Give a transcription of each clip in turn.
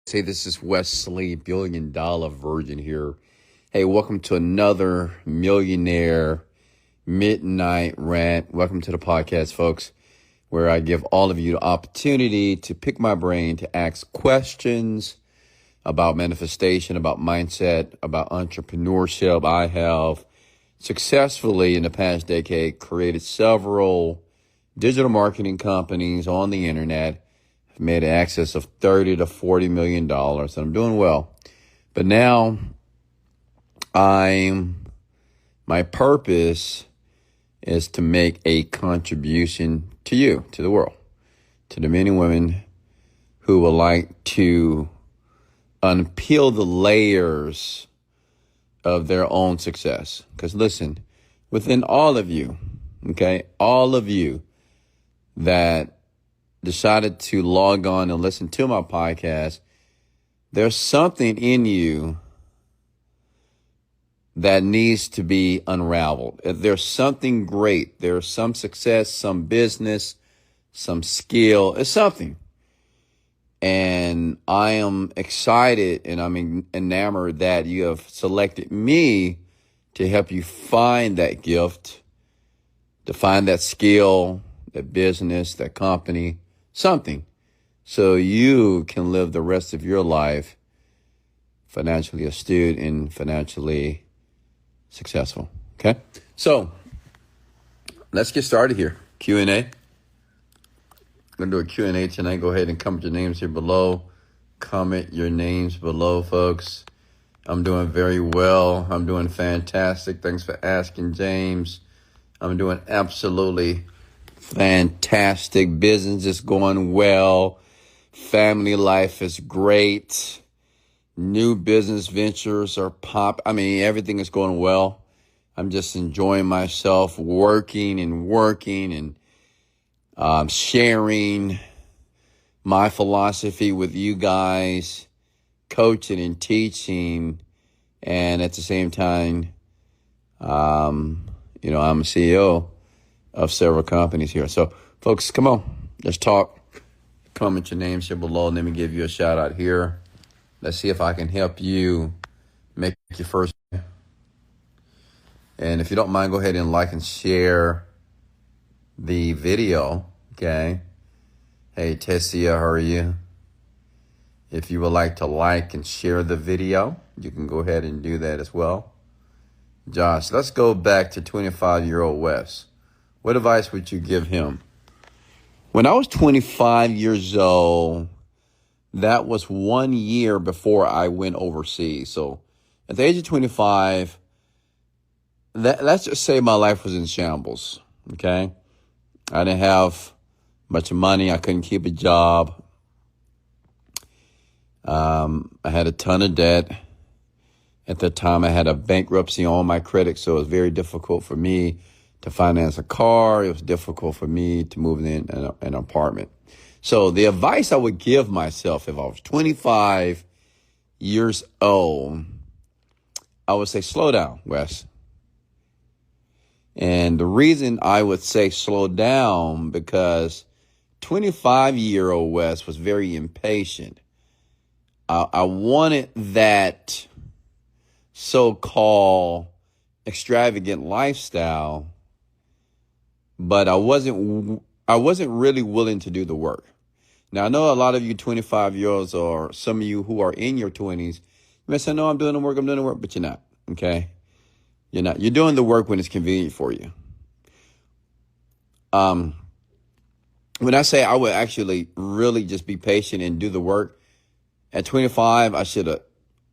Hey, this is Wesley Virgin here. Hey, welcome to another Millionaire Midnight Rant. Welcome to the podcast, folks, where I give all of you the opportunity to pick my brain to ask questions about manifestation, about mindset, about entrepreneurship. I have successfully in the past decade created several digital marketing companies on the internet. I've made an excess of $30 to $40 million, and I'm doing well. But now my purpose is to make a contribution to you, to the world, to the men and women who would like to unpeel the layers of their own success. Because listen, within all of you, all of you that decided to log on and listen to my podcast, there's something in you that needs to be unraveled. If there's something great, there's some success, some business, some skill, it's something. And I am excited and I'm enamored that you have selected me to help you find that gift, to find that skill, that business, that company, something, so you can live the rest of your life financially astute and financially successful. Okay, so let's get started here. Q&A. I'm gonna do a Q&A tonight. Go ahead and comment your names here below. Comment your names below, folks. I'm doing very well. I'm doing fantastic. Thanks for asking, James. I'm doing absolutely fantastic. Business is going well. Family life is great. New business ventures are everything is going well. I'm just enjoying myself working and sharing my philosophy with you guys, coaching and teaching. And at the same time, I'm a CEO of several companies here. So, folks, come on. Let's talk. Comment your names here below. Let me give you a shout out here. Let's see if I can help you make your first. And if you don't mind, go ahead and like and share the video. Okay. Hey, Tessia, how are you? If you would like to like and share the video, you can go ahead and do that as well. Josh, let's go back to 25-year-old Wes. What advice would you give him? When I was 25 years old, that was 1 year before I went overseas. So at the age of 25, let's just say my life was in shambles, okay? I didn't have much money. I couldn't keep a job. I had a ton of debt. At that time, I had a bankruptcy on my credit, so it was very difficult for me to finance a car. It was difficult for me to move in an apartment. So the advice I would give myself if I was 25 years old, I would say, slow down, Wes. And the reason I would say slow down, because 25-year-old Wes was very impatient. I wanted that so-called extravagant lifestyle, but I wasn't really willing to do the work. Now, I know a lot of you 25-year-olds or some of you who are in your 20s, you may say, no, I'm doing the work, but you're not, okay? You're not. You're doing the work when it's convenient for you. When I say I would actually really just be patient and do the work, at 25, I should have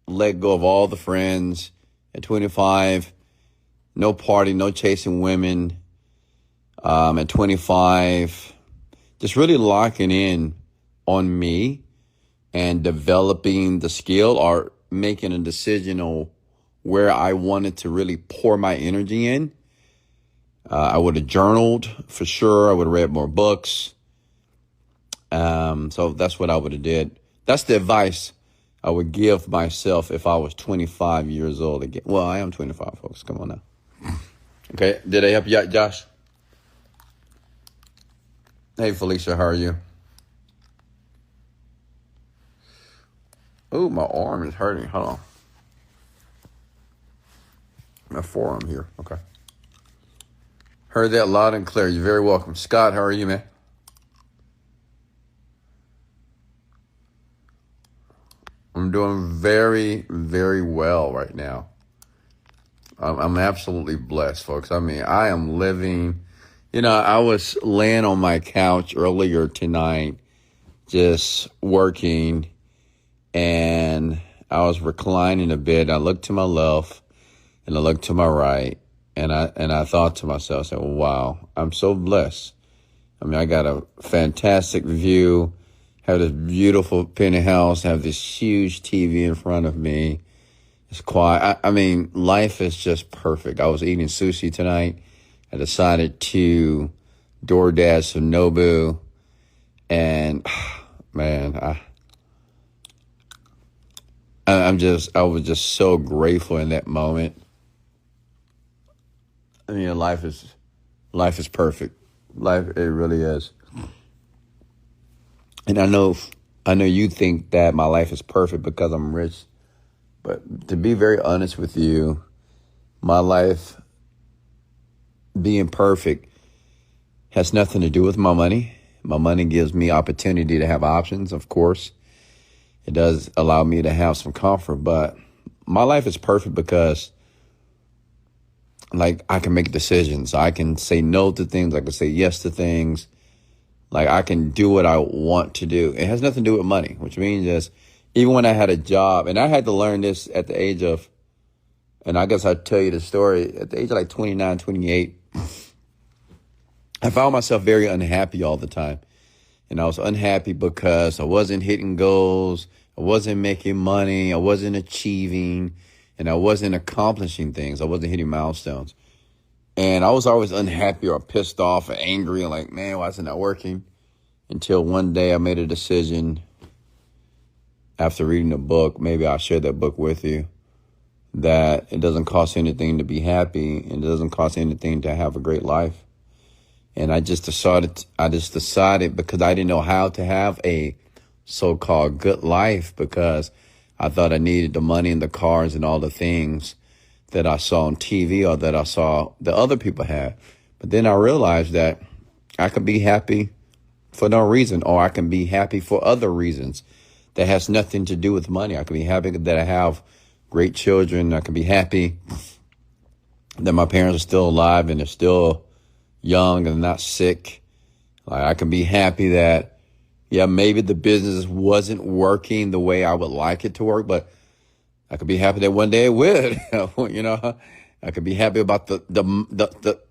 let go of all the friends. At 25, no party, no chasing women. At 25, just really locking in on me and developing the skill or making a decision on where I wanted to really pour my energy in. I would have journaled for sure. I would have read more books. So that's what I would have did. That's the advice I would give myself if I was 25 years old again. Well, I am 25, folks. Come on now. Okay. Did I help you out, Josh? Hey, Felicia, how are you? Oh, my arm is hurting. Hold on. My forearm here. Okay. Heard that loud and clear. You're very welcome. Scott, how are you, man? I'm doing very, very well right now. I'm absolutely blessed, folks. I mean, I am living. I was laying on my couch earlier tonight, just working, and I was reclining a bit. I looked to my left and I looked to my right, and I thought to myself, I said, wow, I'm so blessed. I mean, I got a fantastic view, have this beautiful penthouse, have this huge TV in front of me. It's quiet. I mean, life is just perfect. I was eating sushi tonight. I decided to DoorDash some Nobu, and man, I was just so grateful in that moment. I mean, life is perfect. Life, it really is. And I know you think that my life is perfect because I'm rich. But to be very honest with you, my life being perfect has nothing to do with my money. My money gives me opportunity to have options, of course. It does allow me to have some comfort, but my life is perfect because, like, I can make decisions. I can say no to things. I can say yes to things. Like, I can do what I want to do. It has nothing to do with money, which means is, even when I had a job, and I had to learn this at the age of, and I guess I'd tell you the story, at the age of like 29, 28, I found myself very unhappy all the time. And I was unhappy because I wasn't hitting goals, I wasn't making money, I wasn't achieving, and I wasn't accomplishing things. I wasn't hitting milestones. And I was always unhappy or pissed off or angry and like, man, why isn't that working? Until one day I made a decision. After reading a book, maybe I'll share that book with you, that it doesn't cost anything to be happy and it doesn't cost anything to have a great life. And I just decided because I didn't know how to have a so-called good life, because I thought I needed the money and the cars and all the things that I saw on TV or that I saw the other people had. But then I realized that I could be happy for no reason, or I can be happy for other reasons. That has nothing to do with money. I can be happy that I have great children. I can be happy that my parents are still alive and they're still young and not sick. Like, I can be happy that, yeah, maybe the business wasn't working the way I would like it to work, but I could be happy that one day it would. I could be happy about the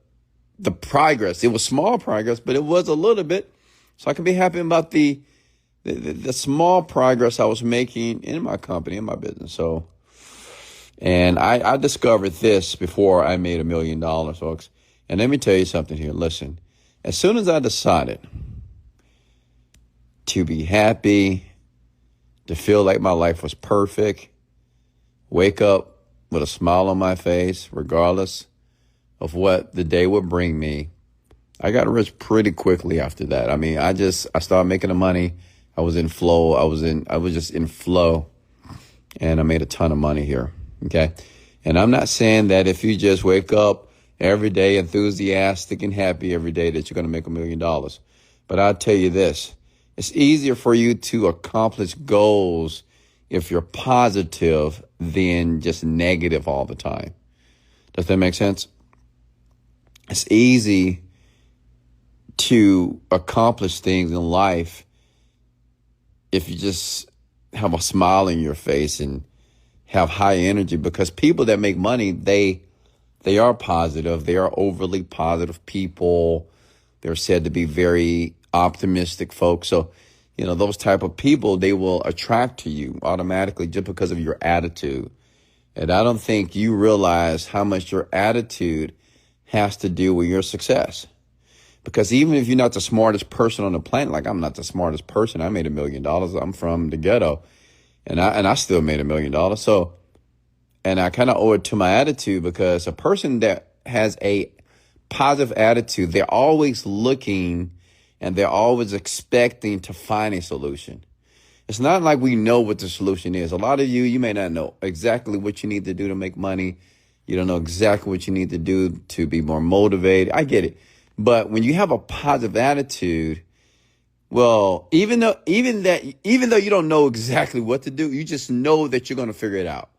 progress. It was small progress, but it was a little bit. So I can be happy about the small progress I was making in my company, in my business. So, and I discovered this before I made $1 million, folks. And let me tell you something here. Listen, as soon as I decided to be happy, to feel like my life was perfect, wake up with a smile on my face, regardless of what the day would bring me, I got rich pretty quickly after that. I mean, I started making the money. I was in flow. I was just in flow, and I made a ton of money here. Okay. And I'm not saying that if you just wake up every day enthusiastic and happy every day that you're going to make $1 million. But I'll tell you this, it's easier for you to accomplish goals if you're positive than just negative all the time. Does that make sense? It's easy to accomplish things in life if you just have a smile in your face and have high energy, because people that make money, they are positive. They are overly positive people. They're said to be very optimistic folks. So, those type of people, they will attract to you automatically just because of your attitude. And I don't think you realize how much your attitude has to do with your success. Because even if you're not the smartest person on the planet, like I'm not the smartest person, I made $1 million. I'm from the ghetto, and I still made $1 million. So, and I kind of owe it to my attitude, because a person that has a positive attitude, they're always looking and they're always expecting to find a solution. It's not like we know what the solution is. A lot of you may not know exactly what you need to do to make money. You don't know exactly what you need to do to be more motivated. I get it. But when you have a positive attitude, well, even though you don't know exactly what to do, you just know that you're going to figure it out.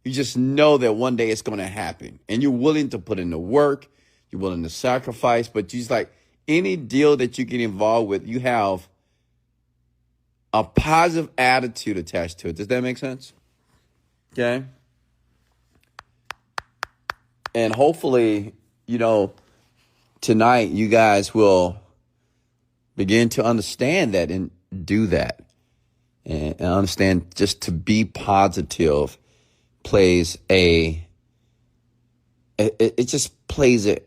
You just know that one day it's going to happen, and you're willing to put in the work. You're willing to sacrifice, but just like any deal that you get involved with, you have a positive attitude attached to it. Does that make sense? Okay. And hopefully, tonight you guys will begin to understand that and do that, and understand just to be positive plays it just plays a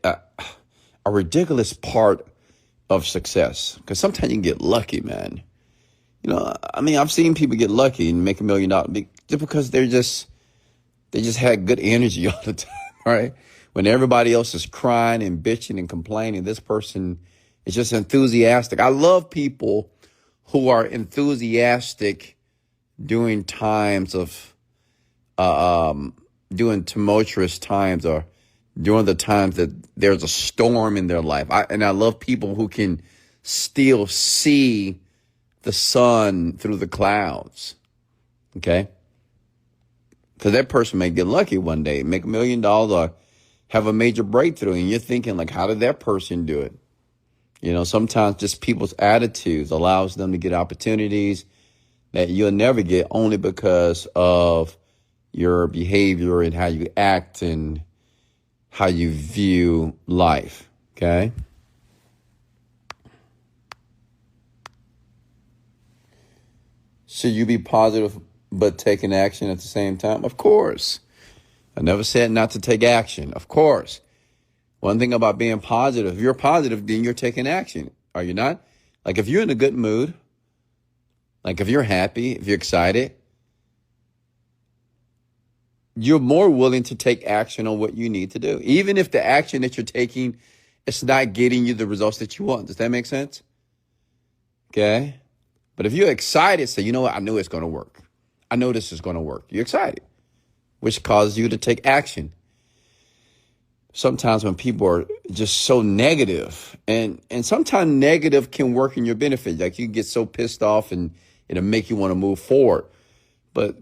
ridiculous part of success, because sometimes you can get lucky, man. I've seen people get lucky and make $1 million just because they just had good energy all the time, right? When everybody else is crying and bitching and complaining, this person is just enthusiastic. I love people who are enthusiastic during times of, during tumultuous times, or during the times that there's a storm in their life. I love people who can still see the sun through the clouds. Okay? Because that person may get lucky one day, make $1 million, or have a major breakthrough, and you're thinking, like, how did that person do it? Sometimes just people's attitudes allows them to get opportunities that you'll never get, only because of your behavior and how you act and how you view life. Okay? Should you be positive but taking action at the same time? Of course. I never said not to take action. Of course. One thing about being positive, if you're positive, then you're taking action. Are you not? Like, if you're in a good mood, like if you're happy, if you're excited, you're more willing to take action on what you need to do. Even if the action that you're taking is not getting you the results that you want. Does that make sense? Okay. But if you're excited, say, you know what? I know it's going to work. I know this is going to work. You're excited, which causes you to take action. Sometimes when people are just so negative, and sometimes negative can work in your benefit. Like, you get so pissed off and it'll make you want to move forward. But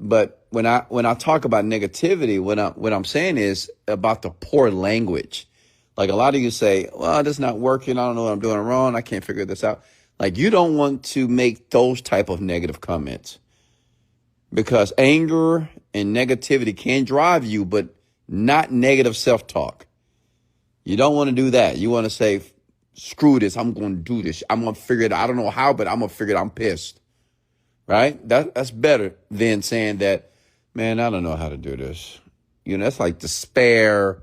when I talk about negativity, what I'm saying is about the poor language. Like, a lot of you say, well, this is not working. I don't know what I'm doing wrong. I can't figure this out. Like, you don't want to make those type of negative comments, because anger and negativity can drive you, but not negative self-talk. You don't want to do that. You want to say, screw this. I'm going to do this. I'm going to figure it out. I don't know how, but I'm going to figure it out. I'm pissed. Right? That's better than saying that, man, I don't know how to do this. That's like despair,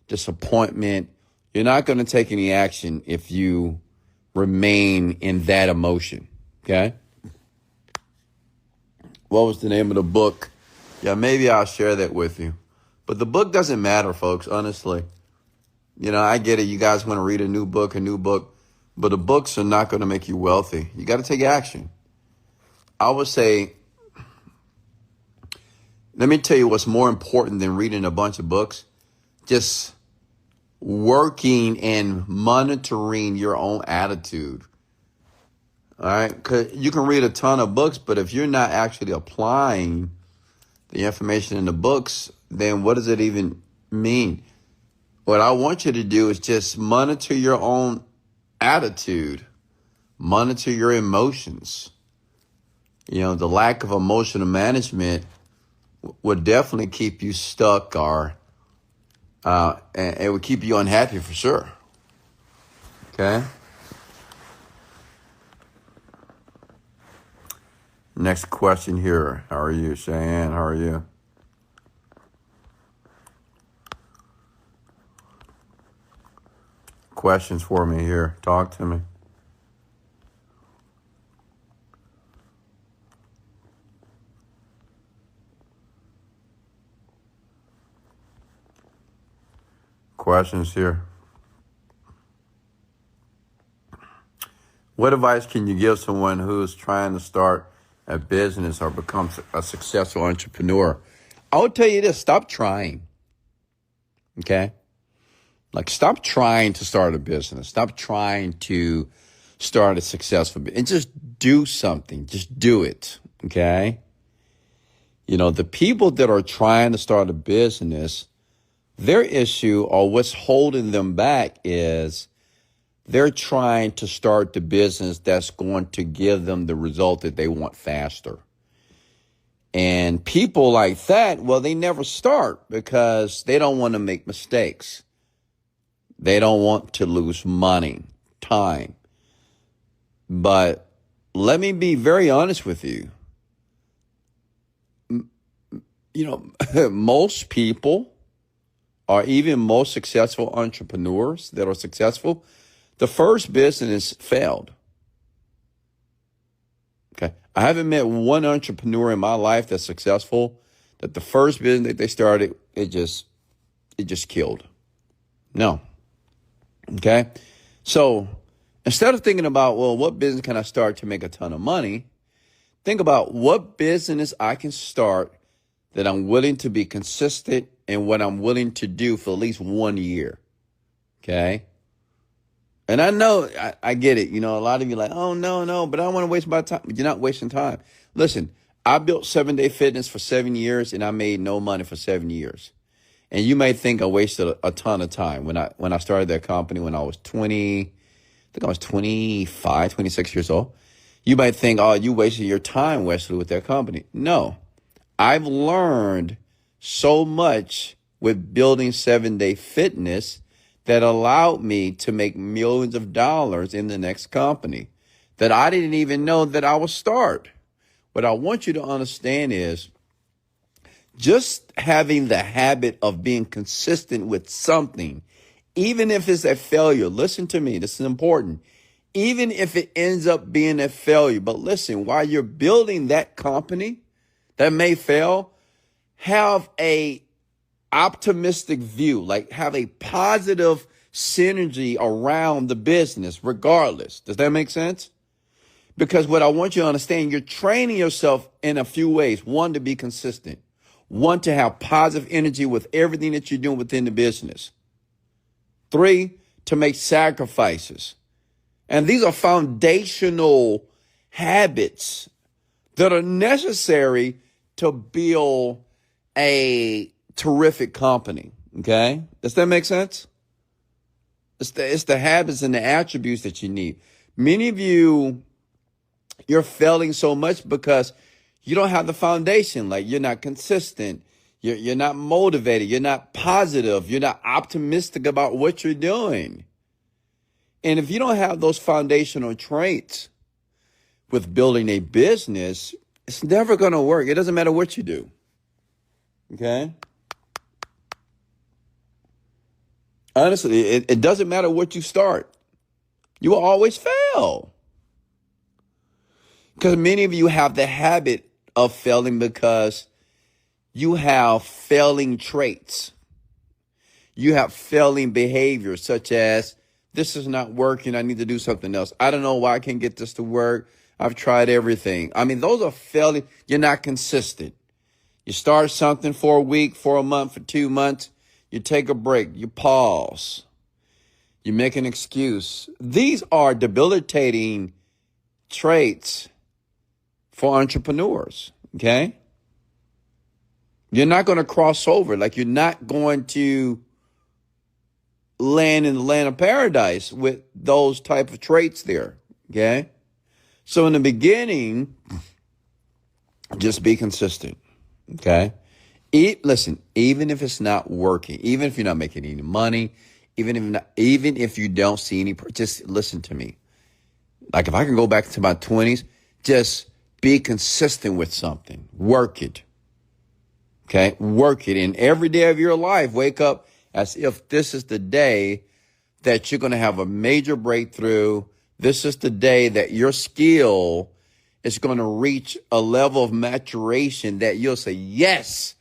disappointment. You're not going to take any action if you remain in that emotion. Okay? What was the name of the book? Yeah, maybe I'll share that with you. But the book doesn't matter, folks, honestly. I get it. You guys want to read a new book, but the books are not going to make you wealthy. You got to take action. I would say, let me tell you what's more important than reading a bunch of books. Just working and monitoring your own attitude. All right? Because you can read a ton of books, but if you're not actually applying the information in the books, then what does it even mean? What I want you to do is just monitor your own attitude, monitor your emotions. The lack of emotional management would definitely keep you stuck, or and it would keep you unhappy for sure. Okay? Next question here. How are you, Cheyenne? How are you? Questions for me here. Talk to me. Questions here. What advice can you give someone who's trying to start a business or become a successful entrepreneur, I would tell you this: stop trying. Okay, like stop trying to start a business. Stop trying to start a successful business, and just do something. Just do it. Okay. You know, the people that are trying to start a business, their issue or what's holding them back is they're trying to start the business that's going to give them the result that they want faster. And people like that, well, they never start because they don't want to make mistakes. They don't want to lose money, time. But let me be very honest with you. You know, most people, or even most successful entrepreneurs that are successful, the first business failed. Okay. I haven't met one entrepreneur in my life that's successful that the first business that they started, it just killed. No. Okay. So instead of thinking about, well, what business can I start to make a ton of money? Think about what business I can start that I'm willing to be consistent in what I'm willing to do for at least 1 year. Okay. And I know, I get it. You know, a lot of you are like, oh, no, but I don't want to waste my time. You're not wasting time. Listen, I built 7-Day Fitness for 7 years and I made no money for 7 years. And you may think I wasted a ton of time when I started that company when I was 20, I think I was 25, 26 years old. You might think, oh, you wasted your time, Wesley, with that company. No. I've learned so much with building 7-Day Fitness that allowed me to make millions of dollars in the next company that I didn't even know that I would start. What I want you to understand is just having the habit of being consistent with something, even if it's a failure. Listen to me. This is important. Even if it ends up being a failure. But listen, while you're building that company that may fail, have a optimistic view, like have a positive synergy around the business regardless. Does that make sense? Because what I want you to understand, you're training yourself in a few ways. One, to be consistent. One, to have positive energy with everything that you're doing within the business. 3, to make sacrifices. And these are foundational habits that are necessary to build a terrific company. Okay? Does that make sense? It's the habits and the attributes that you need. Many of you, you're failing so much because you don't have the foundation. Like you're not consistent. You're not motivated. You're not positive. You're not optimistic about what you're doing. And if you don't have those foundational traits with building a business, it's never going to work. It doesn't matter what you do. Okay? Honestly, it doesn't matter what you start. You will always fail. Because many of you have the habit of failing because you have failing traits. You have failing behaviors such as, this is not working. I need to do something else. I don't know why I can't get this to work. I've tried everything. I mean, those are failing. You're not consistent. You start something for a week, for a month, for 2 months. You take a break. You pause. You make an excuse. These are debilitating traits for entrepreneurs. Okay? You're not going to cross over. Like you're not going to land in the land of paradise with those type of traits there. Okay? So in the beginning, just be consistent. Okay? Listen, even if it's not working, even if you're not making any money, even if you don't see any, just listen to me. Like if I can go back to my 20s, just be consistent with something. Work it. Okay? Work it. And every day of your life, wake up as if this is the day that you're going to have a major breakthrough. This is the day that your skill is going to reach a level of maturation that you'll say, yes,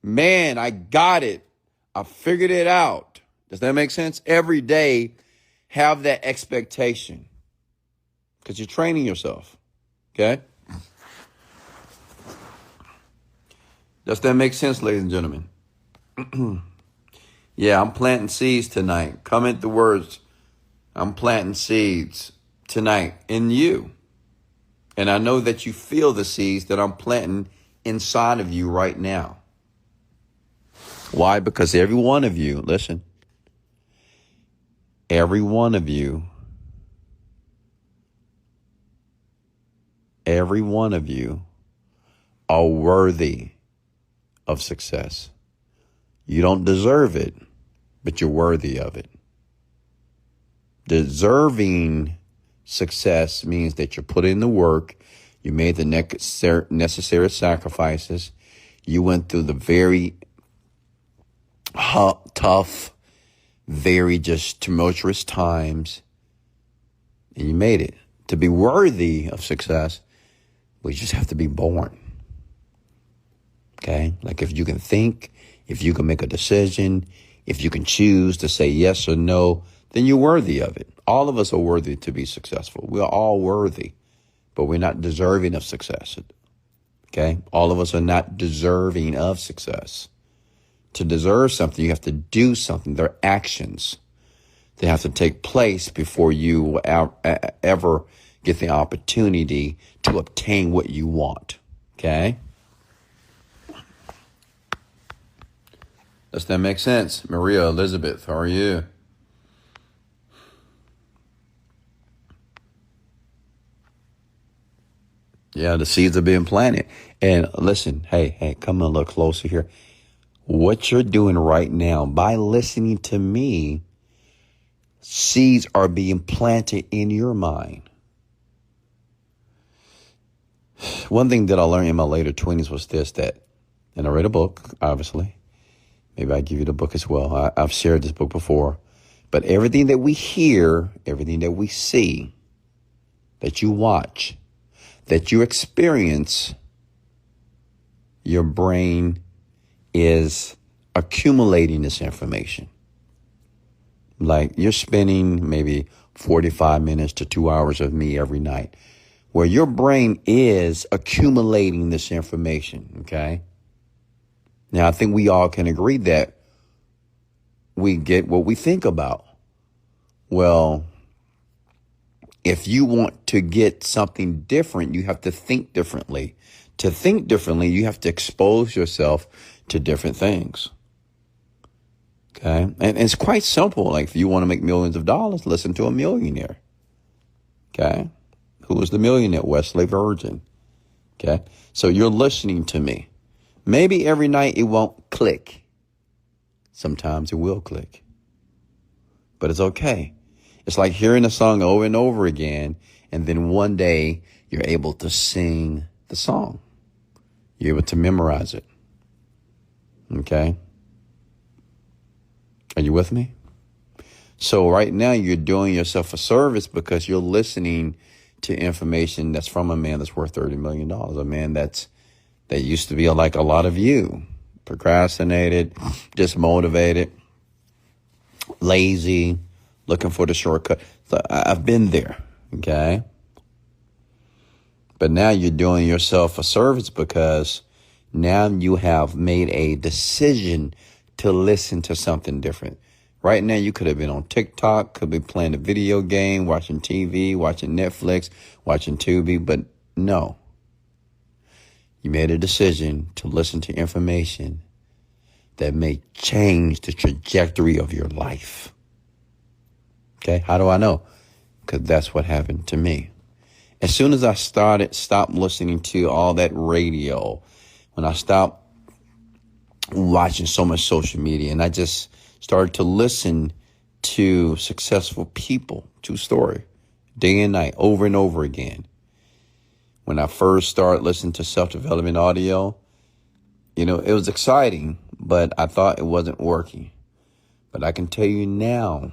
man, I got it. I figured it out. Does that make sense? Every day, have that expectation because you're training yourself. Okay? Does that make sense, ladies and gentlemen? Yeah, I'm planting seeds tonight. Comment the words. I'm planting seeds tonight in you. And I know that you feel the seeds that I'm planting inside of you right now. Why? Because every one of you, listen, every one of you are worthy of success. You don't deserve it, but you're worthy of it. Deserving success means that you put in the work, you made the necessary sacrifices, you went through the very tough, very just tumultuous times, and you made it. To be worthy of success, we just have to be born. Okay? Like if you can think, if you can make a decision, if you can choose to say yes or no, then you're worthy of it. All of us are worthy to be successful. We are all worthy, but we're not deserving of success. Okay? All of us are not deserving of success. To deserve something, you have to do something. There are actions that have to take place before you will ever get the opportunity to obtain what you want. Okay? Does that make sense? Maria Elizabeth, how are you? Yeah, the seeds are being planted. And listen, hey, come a little closer here. What you're doing right now, by listening to me, seeds are being planted in your mind. One thing that I learned in my later 20s was this, and I read a book, obviously. Maybe I give you the book as well. I've shared this book before. But everything that we hear, everything that we see, that you watch, that you experience, your brain is accumulating this information. Like you're spending maybe 45 minutes to 2 hours with me every night, where your brain is accumulating this information, okay? Now, I think we all can agree that we get what we think about. Well, if you want to get something different, you have to think differently. To think differently, you have to expose yourself to different things. Okay? And it's quite simple. Like if you want to make millions of dollars, listen to a millionaire. Okay? Who was the millionaire? Wesley Virgin. Okay? So you're listening to me. Maybe every night it won't click. Sometimes it will click. But it's okay. It's like hearing a song over and over again, and then one day you're able to sing the song. You're able to memorize it. Okay? Are you with me? So right now you're doing yourself a service because you're listening to information that's from a man that's worth $30 million. A man that used to be like a lot of you. Procrastinated, dismotivated, lazy, looking for the shortcut. So I've been there, okay? But now you're doing yourself a service because now you have made a decision to listen to something different. Right now you could have been on TikTok, could be playing a video game, watching TV, watching Netflix, watching Tubi, but no. You made a decision to listen to information that may change the trajectory of your life. Okay, how do I know? Because that's what happened to me. As soon as I stopped listening to all that radio, when I stopped watching so much social media, and I just started to listen to successful people, true story, day and night, over and over again. When I first started listening to self-development audio, it was exciting, but I thought it wasn't working. But I can tell you now,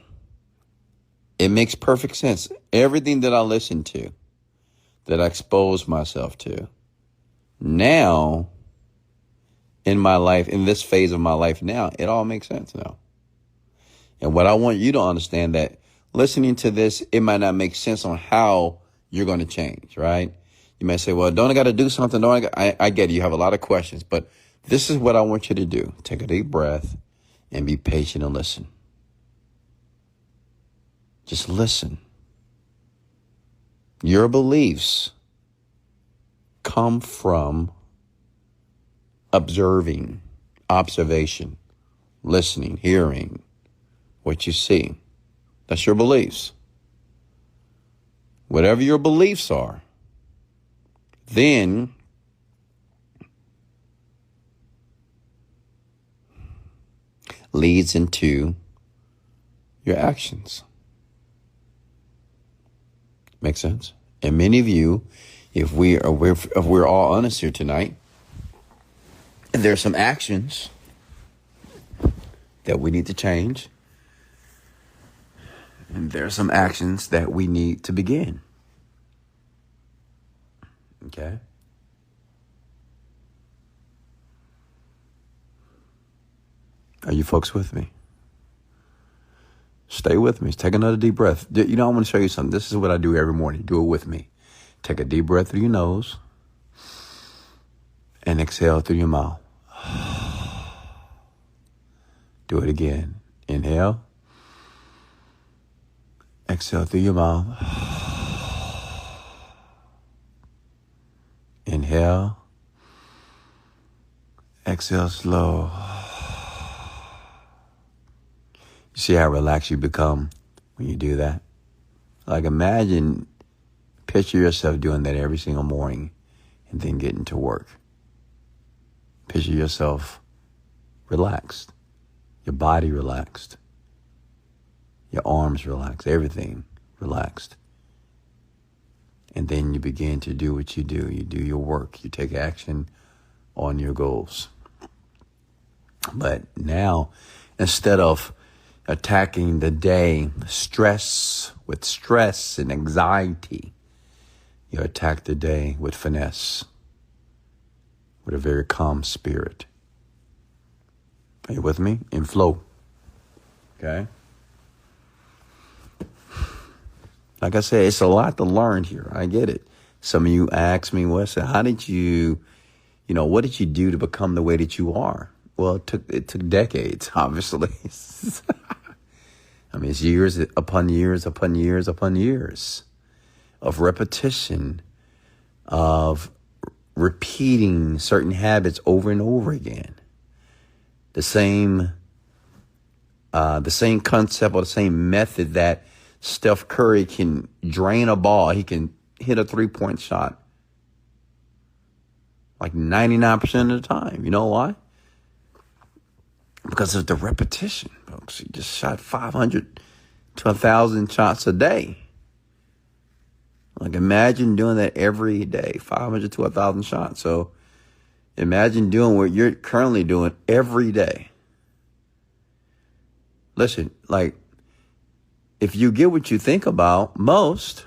it makes perfect sense. Everything that I listened to, that I exposed myself to, now, in my life, in this phase of my life now, it all makes sense now. And what I want you to understand that listening to this, it might not make sense on how you're going to change, right? You may say, well, don't I got to do something? I get it. You have a lot of questions, but This is what I want you to do. Take a deep breath and be patient and listen. Just listen. Your beliefs come from observation, listening, hearing what you see. That's your beliefs. Whatever your beliefs are, then leads into your actions. Make sense? And many of you, if we're all honest here tonight, there's some actions that we need to change. And there are some actions that we need to begin. Okay? Are you folks with me? Stay with me. Take another deep breath. You know, I want to show you something. This is what I do every morning. Do it with me. Take a deep breath through your nose and exhale through your mouth. Do it again. Inhale. Exhale through your mouth. Inhale. Exhale slow. You see how relaxed you become when you do that? Like picture yourself doing that every single morning and then getting to work. Picture yourself relaxed, your body relaxed, your arms relaxed, everything relaxed. And then you begin to do what you do. You do your work. You take action on your goals. But now, instead of attacking the day with stress and anxiety, you attack the day with finesse, with a very calm spirit. Are you with me? In flow. Okay? Like I said, it's a lot to learn here. I get it. Some of you ask me, Wesley, how did what did you do to become the way that you are? Well, it took decades, obviously. I mean, it's years upon years upon years upon years of repetition, of repeating certain habits over and over again. The same concept or the same method that Steph Curry can drain a ball. He can hit a 3-point shot like 99% of the time. You know why? Because of the repetition, folks. He just shot 500 to 1,000 shots a day. Like, imagine doing that every day, 500 to 1,000 shots. So imagine doing what you're currently doing every day. Listen, like, if you get what you think about most,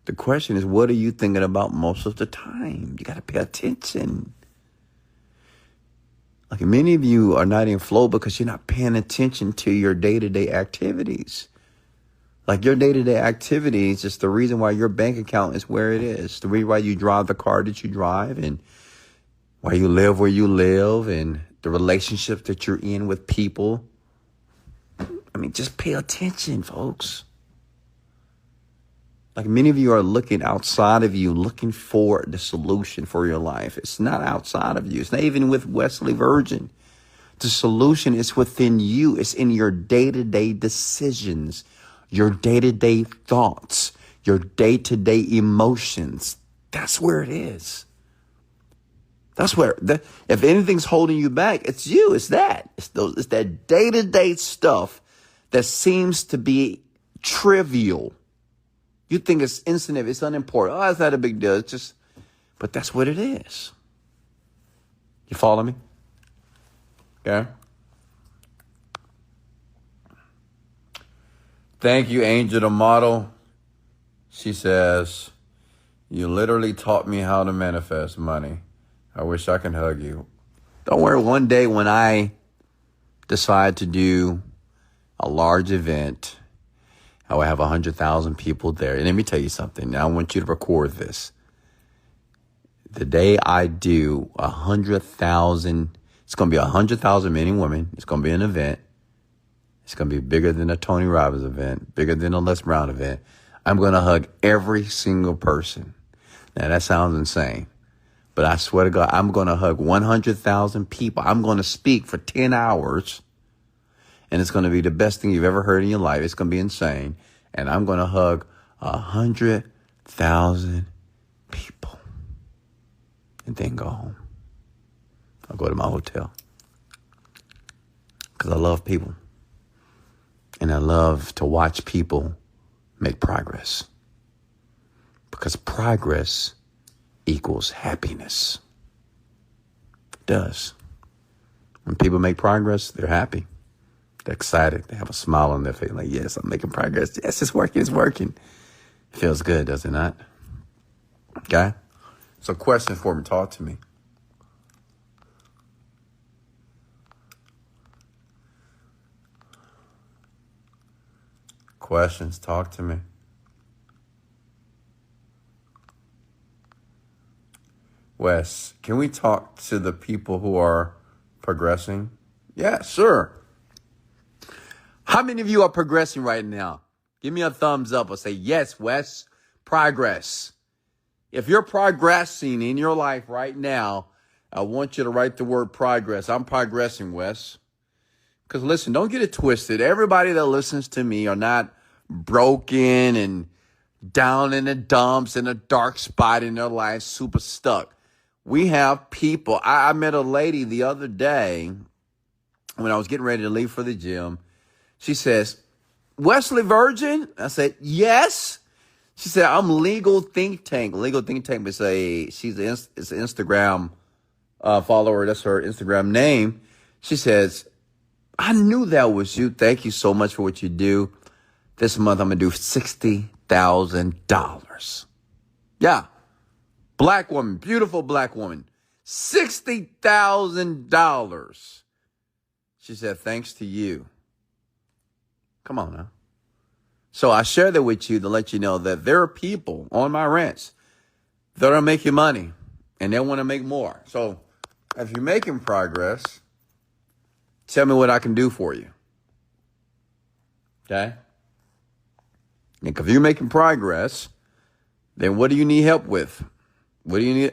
the question is, what are you thinking about most of the time? You got to pay attention. Like, many of you are not in flow because you're not paying attention to your day-to-day activities. Like, your day-to-day activities is the reason why your bank account is where it is. The reason why you drive the car that you drive, and why you live where you live, and the relationships that you're in with people. I mean, just pay attention, folks. Like, many of you are looking outside of you, looking for the solution for your life. It's not outside of you. It's not even with Wesley Virgin. The solution is within you. It's in your day-to-day decisions, your day-to-day thoughts, your day-to-day emotions. That's where it is. That's where, if anything's holding you back, it's you. It's that. It's that day-to-day stuff that seems to be trivial. You think it's insignificant, it's unimportant. Oh, it's not a big deal. It's just, but that's what it is. You follow me? Okay. Thank you, Angel the model. She says, you literally taught me how to manifest money. I wish I could hug you. Don't worry, one day when I decide to do a large event, I will have 100,000 people there. And let me tell you something. Now I want you to record this. The day I do 100,000, it's going to be 100,000 men and women. It's going to be an event. It's going to be bigger than a Tony Robbins event, bigger than a Les Brown event. I'm going to hug every single person. Now, that sounds insane, but I swear to God, I'm going to hug 100,000 people. I'm going to speak for 10 hours, and it's going to be the best thing you've ever heard in your life. It's going to be insane, and I'm going to hug 100,000 people and then go home. I'll go to my hotel because I love people, and I love to watch people make progress, because progress equals happiness. It does. When people make progress, they're happy. They're excited. They have a smile on their face like, yes, I'm making progress. Yes, it's working. It's working. It feels good, does it not? Okay? So question for me. Talk to me. Questions. Talk to me. Wes, can we talk to the people who are progressing? Yeah, sure. How many of you are progressing right now? Give me a thumbs up or say, yes, Wes, progress. If you're progressing in your life right now, I want you to write the word progress. I'm progressing, Wes. Because listen, don't get it twisted. Everybody that listens to me are not broken and down in the dumps in a dark spot in their life, super stuck. We have people. I met a lady the other day when I was getting ready to leave for the gym. She says, Wesley Virgin? I said, yes. She said, I'm Legal Think Tank. Legal Think Tank is she's an Instagram follower. That's her Instagram name. She says, I knew that was you. Thank you so much for what you do. This month, I'm going to do $60,000. Yeah. Black woman, beautiful black woman. $60,000. She said, thanks to you. Come on now. So I share that with you to let you know that there are people on my rants that are making money and they want to make more. So if you're making progress, tell me what I can do for you. Okay? And if you're making progress, then what do you need help with? What do you need?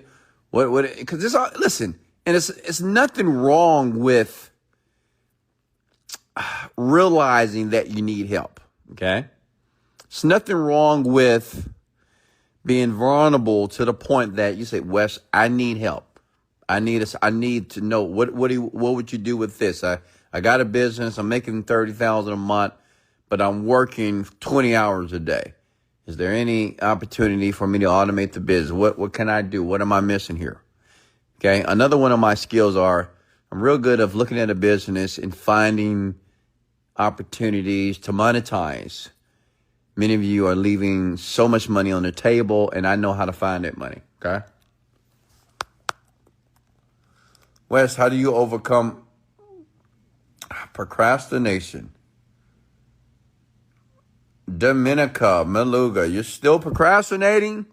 Because this, listen, and it's nothing wrong with realizing that you need help. Okay? It's nothing wrong with being vulnerable to the point that you say, Wes, I need help. I need to know what would you do with this? I got a business. I'm making $30,000 a month, but I'm working 20 hours a day. Is there any opportunity for me to automate the business? What can I do? What am I missing here? Okay. Another one of my skills are I'm real good at looking at a business and finding opportunities to monetize. Many of you are leaving so much money on the table, and I know how to find that money. Okay. Wes, how do you overcome procrastination? Dominica Maluga, you're still procrastinating?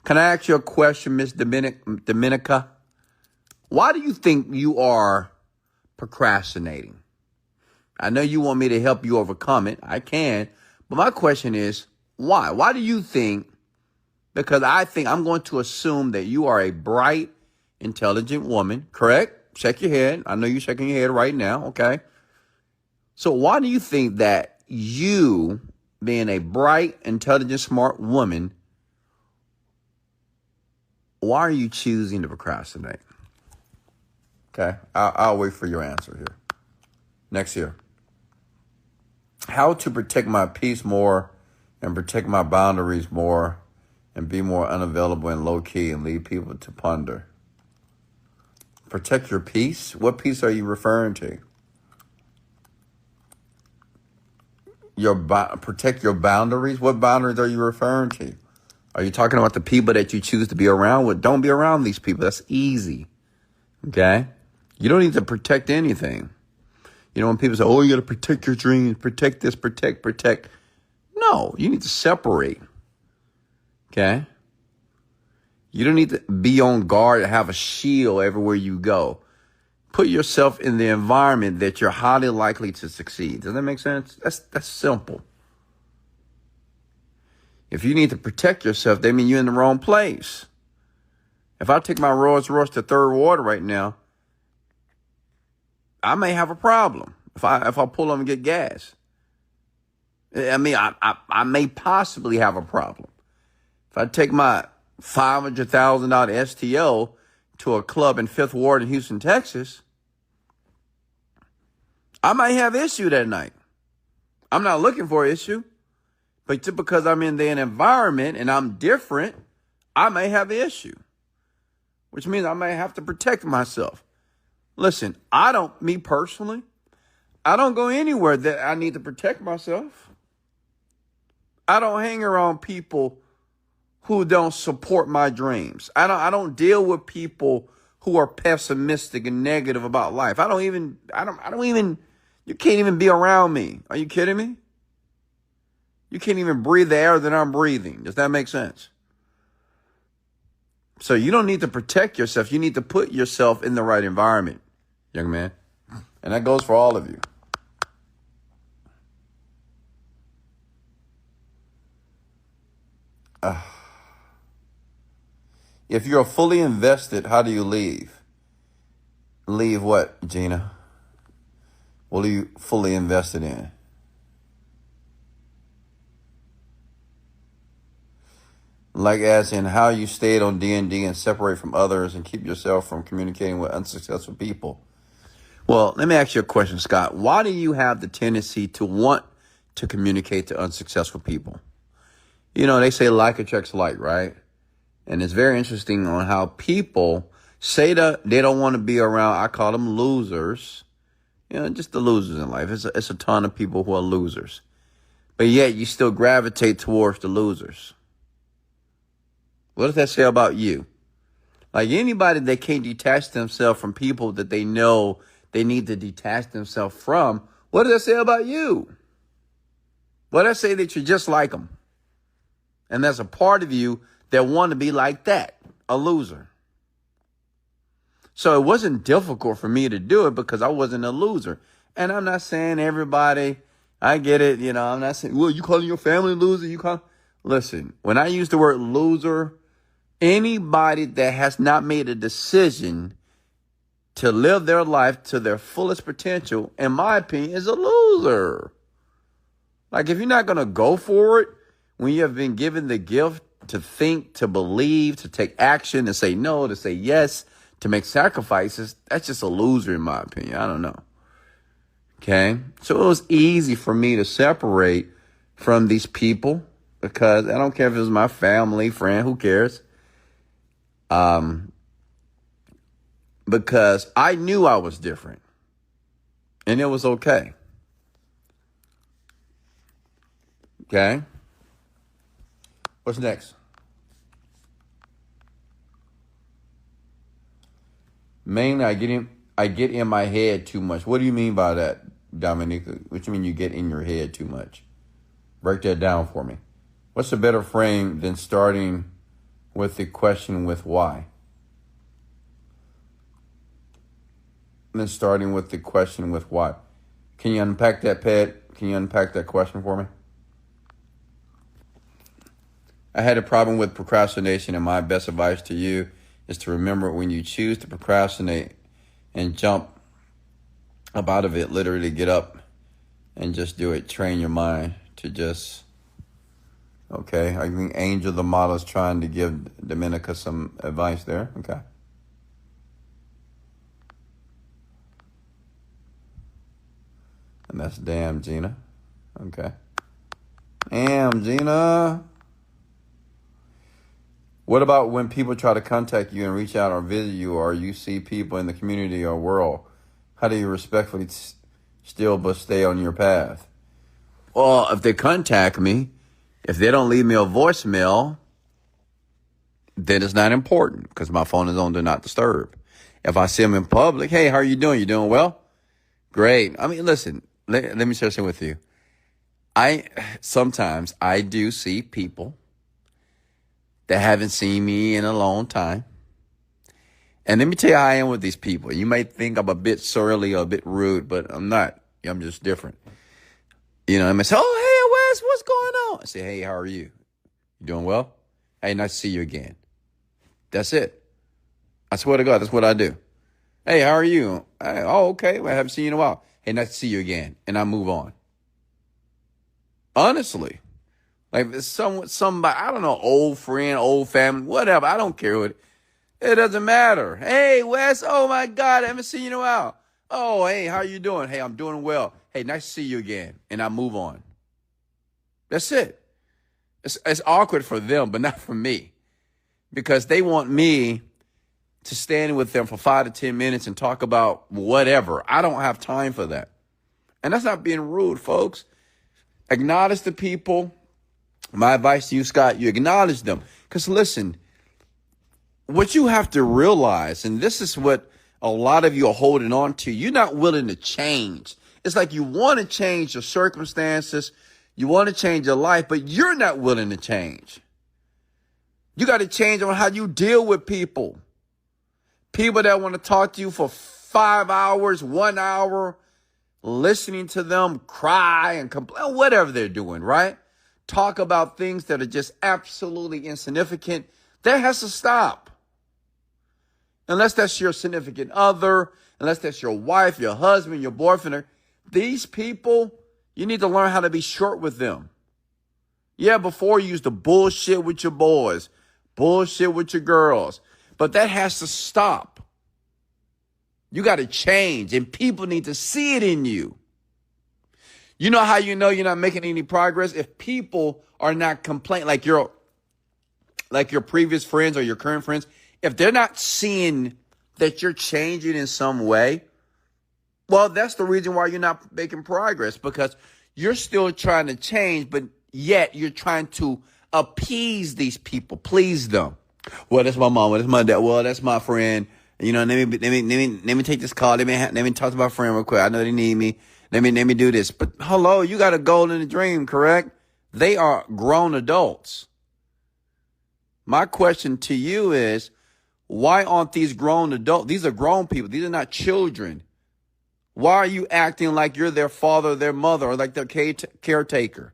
Can I ask you a question, Miss Dominica? Why do you think you are procrastinating? I know you want me to help you overcome it. I can. But my question is, why? Why do you think? Because I think I'm going to assume that you are a bright, intelligent woman, correct? Shake your head. I know you're shaking your head right now, okay? So why do you think that you, being a bright, intelligent, smart woman, why are you choosing to procrastinate? Okay, I'll wait for your answer here. Next year. How to protect my peace more and protect my boundaries more and be more unavailable and low-key and lead people to ponder. Protect your peace? What peace are you referring to? Protect your boundaries? What boundaries are you referring to? Are you talking about the people that you choose to be around with? Don't be around these people. That's easy. Okay? You don't need to protect anything. You know, when people say, oh, you got to protect your dreams, protect this, protect. No, you need to separate. Okay? You don't need to be on guard and have a shield everywhere you go. Put yourself in the environment that you're highly likely to succeed. Does that make sense? That's simple. If you need to protect yourself, that means you're in the wrong place. If I take my Rolls Royce to third water right now, I may have a problem if I pull over and get gas. I mean, I may possibly have a problem. If I take my $500,000 STO to a club in Fifth Ward in Houston, Texas, I might have issue that night. I'm not looking for an issue, but just because I'm in the environment and I'm different, I may have an issue, which means I may have to protect myself. Listen, me personally, I don't go anywhere that I need to protect myself. I don't hang around people who don't support my dreams. I don't deal with people who are pessimistic and negative about life. I don't even, you can't even be around me. Are you kidding me? You can't even breathe the air that I'm breathing. Does that make sense? So you don't need to protect yourself. You need to put yourself in the right environment, young man. And that goes for all of you. If you're fully invested, how do you leave? Leave what, Gina? What are you fully invested in? Like as in how you stayed on D&D and separate from others and keep yourself from communicating with unsuccessful people. Well, let me ask you a question, Scott. Why do you have the tendency to want to communicate to unsuccessful people? You know, they say like attracts like, right? And it's very interesting on how people say that they don't want to be around, I call them losers. You know, just the losers in life. It's a ton of people who are losers. But yet you still gravitate towards the losers. What does that say about you? Like anybody that can't detach themselves from people that they know they need to detach themselves from, what does that say about you? What does that say that you're just like them? And there's a part of you that want to be like that, a loser. So it wasn't difficult for me to do it because I wasn't a loser. And I'm not saying everybody, I get it, you know, I'm not saying, well, you calling your family loser? Listen, when I use the word loser, anybody that has not made a decision to live their life to their fullest potential, in my opinion, is a loser. Like if you're not going to go for it when you have been given the gift to think, to believe, to take action, to say no, to say yes, to make sacrifices, that's just a loser in my opinion. I don't know. Okay. So it was easy for me to separate from these people because I don't care if it was my family, friend, who cares? Because I knew I was different and it was okay. Okay. What's next? Mainly, I get in my head too much. What do you mean by that, Dominique? What do you mean you get in your head too much? Break that down for me. What's a better frame than starting with the question with why? Than starting with the question with why. Can you unpack that, Pat? Can you unpack that question for me? I had a problem with procrastination, and my best advice to you is to remember when you choose to procrastinate and jump up out of it, literally get up and just do it. Train your mind to just, okay. I think Angel the model is trying to give Dominica some advice there. Okay. And that's damn Gina. Okay. Damn Gina. What about when people try to contact you and reach out or visit you, or you see people in the community or world? How do you respectfully still but stay on your path? Well, if they contact me, if they don't leave me a voicemail, then it's not important because my phone is on Do Not Disturb. If I see them in public, hey, how are you doing? You doing well? Great. I mean, listen, let me share something with you. Sometimes I do see people that haven't seen me in a long time. And let me tell you how I am with these people. You might think I'm a bit surly or a bit rude, but I'm not. I'm just different. You know, I might say, oh, hey, Wes, what's going on? I say, hey, how are you? You doing well? Hey, nice to see you again. That's it. I swear to God, that's what I do. Hey, how are you? Oh, okay. Well, I haven't seen you in a while. Hey, nice to see you again. And I move on. Honestly. Like if it's somebody, I don't know, old friend, old family, whatever. I don't care what. It doesn't matter. Hey, Wes. Oh, my God. I haven't seen you in a while. Oh, hey, how you doing? Hey, I'm doing well. Hey, nice to see you again. And I move on. That's it. It's awkward for them, but not for me. Because they want me to stand with them for 5 to 10 minutes and talk about whatever. I don't have time for that. And that's not being rude, folks. Acknowledge the people. My advice to you, Scott, you acknowledge them. Because listen, what you have to realize, and this is what a lot of you are holding on to, you're not willing to change. It's like you want to change your circumstances. You want to change your life, but you're not willing to change. You got to change on how you deal with people. People that want to talk to you for 5 hours, 1 hour, listening to them cry and complain, whatever they're doing, right? Talk about things that are just absolutely insignificant. That has to stop. Unless that's your significant other, unless that's your wife, your husband, your boyfriend. These people, you need to learn how to be short with them. Yeah, before you used to bullshit with your boys, bullshit with your girls. But that has to stop. You got to change, and people need to see it in you. You know how you know you're not making any progress? If people are not complaining, like your previous friends or your current friends, if they're not seeing that you're changing in some way, well, that's the reason why you're not making progress, because you're still trying to change, but yet you're trying to appease these people, please them. Well, that's my mom. Well, that's my dad. Well, that's my friend. You know, let me take this call. Let me talk to my friend real quick. I know they need me. Let me do this. But hello, you got a goal and a dream, correct? They are grown adults. My question to you is, why aren't these grown adults? These are grown people. These are not children. Why are you acting like you're their father, their mother, or like their caretaker?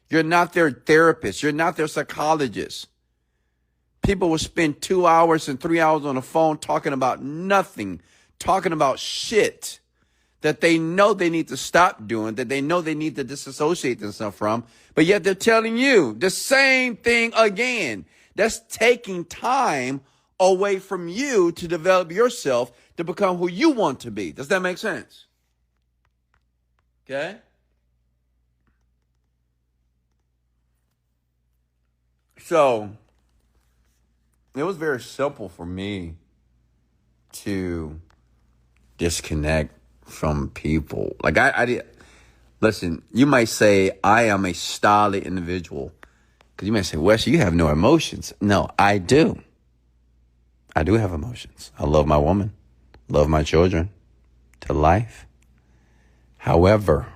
You're not their therapist. You're not their psychologist. People will spend 2 hours and 3 hours on the phone talking about nothing, talking about shit that they know they need to stop doing, that they know they need to disassociate themselves from, but yet they're telling you the same thing again. That's taking time away from you to develop yourself to become who you want to be. Does that make sense? Okay? So it was very simple for me to disconnect from people. Like I did. Listen, you might say I am a stolid individual, because you might say, Wes, you have no emotions. No, I do. I do have emotions. I love my woman, love my children to life. However,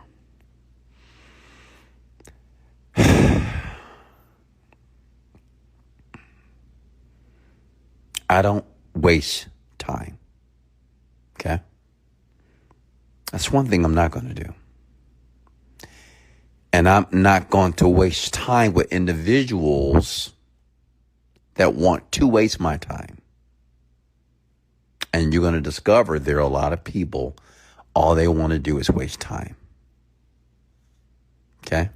I don't waste time. Okay? That's one thing I'm not going to do. And I'm not going to waste time with individuals that want to waste my time. And you're going to discover there are a lot of people, all they want to do is waste time. Okay?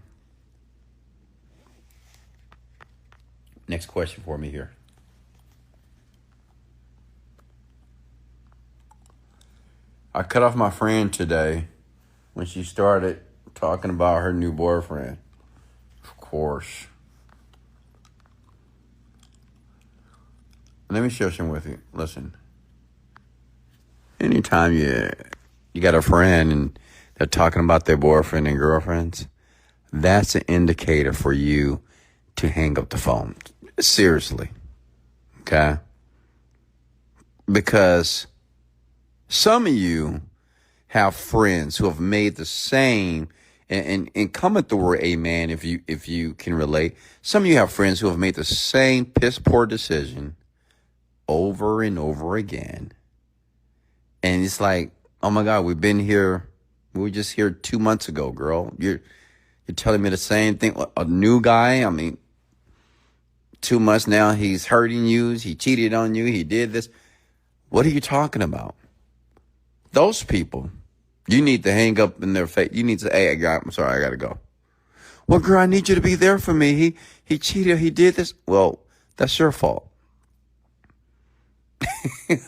Next question for me here. I cut off my friend today when she started talking about her new boyfriend. Of course. Let me share something with you. Listen. Anytime you got a friend and they're talking about their boyfriend and girlfriends, that's an indicator for you to hang up the phone. Seriously. Okay? Because some of you have friends who have made the same And come at the word amen if you can relate. Some of you have friends who have made the same piss poor decision over and over again. And it's like, oh my God, we were just here 2 months ago, girl. You're telling me the same thing. A new guy, 2 months now, he's hurting you, he cheated on you, he did this. What are you talking about? Those people, you need to hang up in their face. You need to say, hey, I'm sorry, I got to go. Well, girl, I need you to be there for me. He cheated, he did this. Well, that's your fault.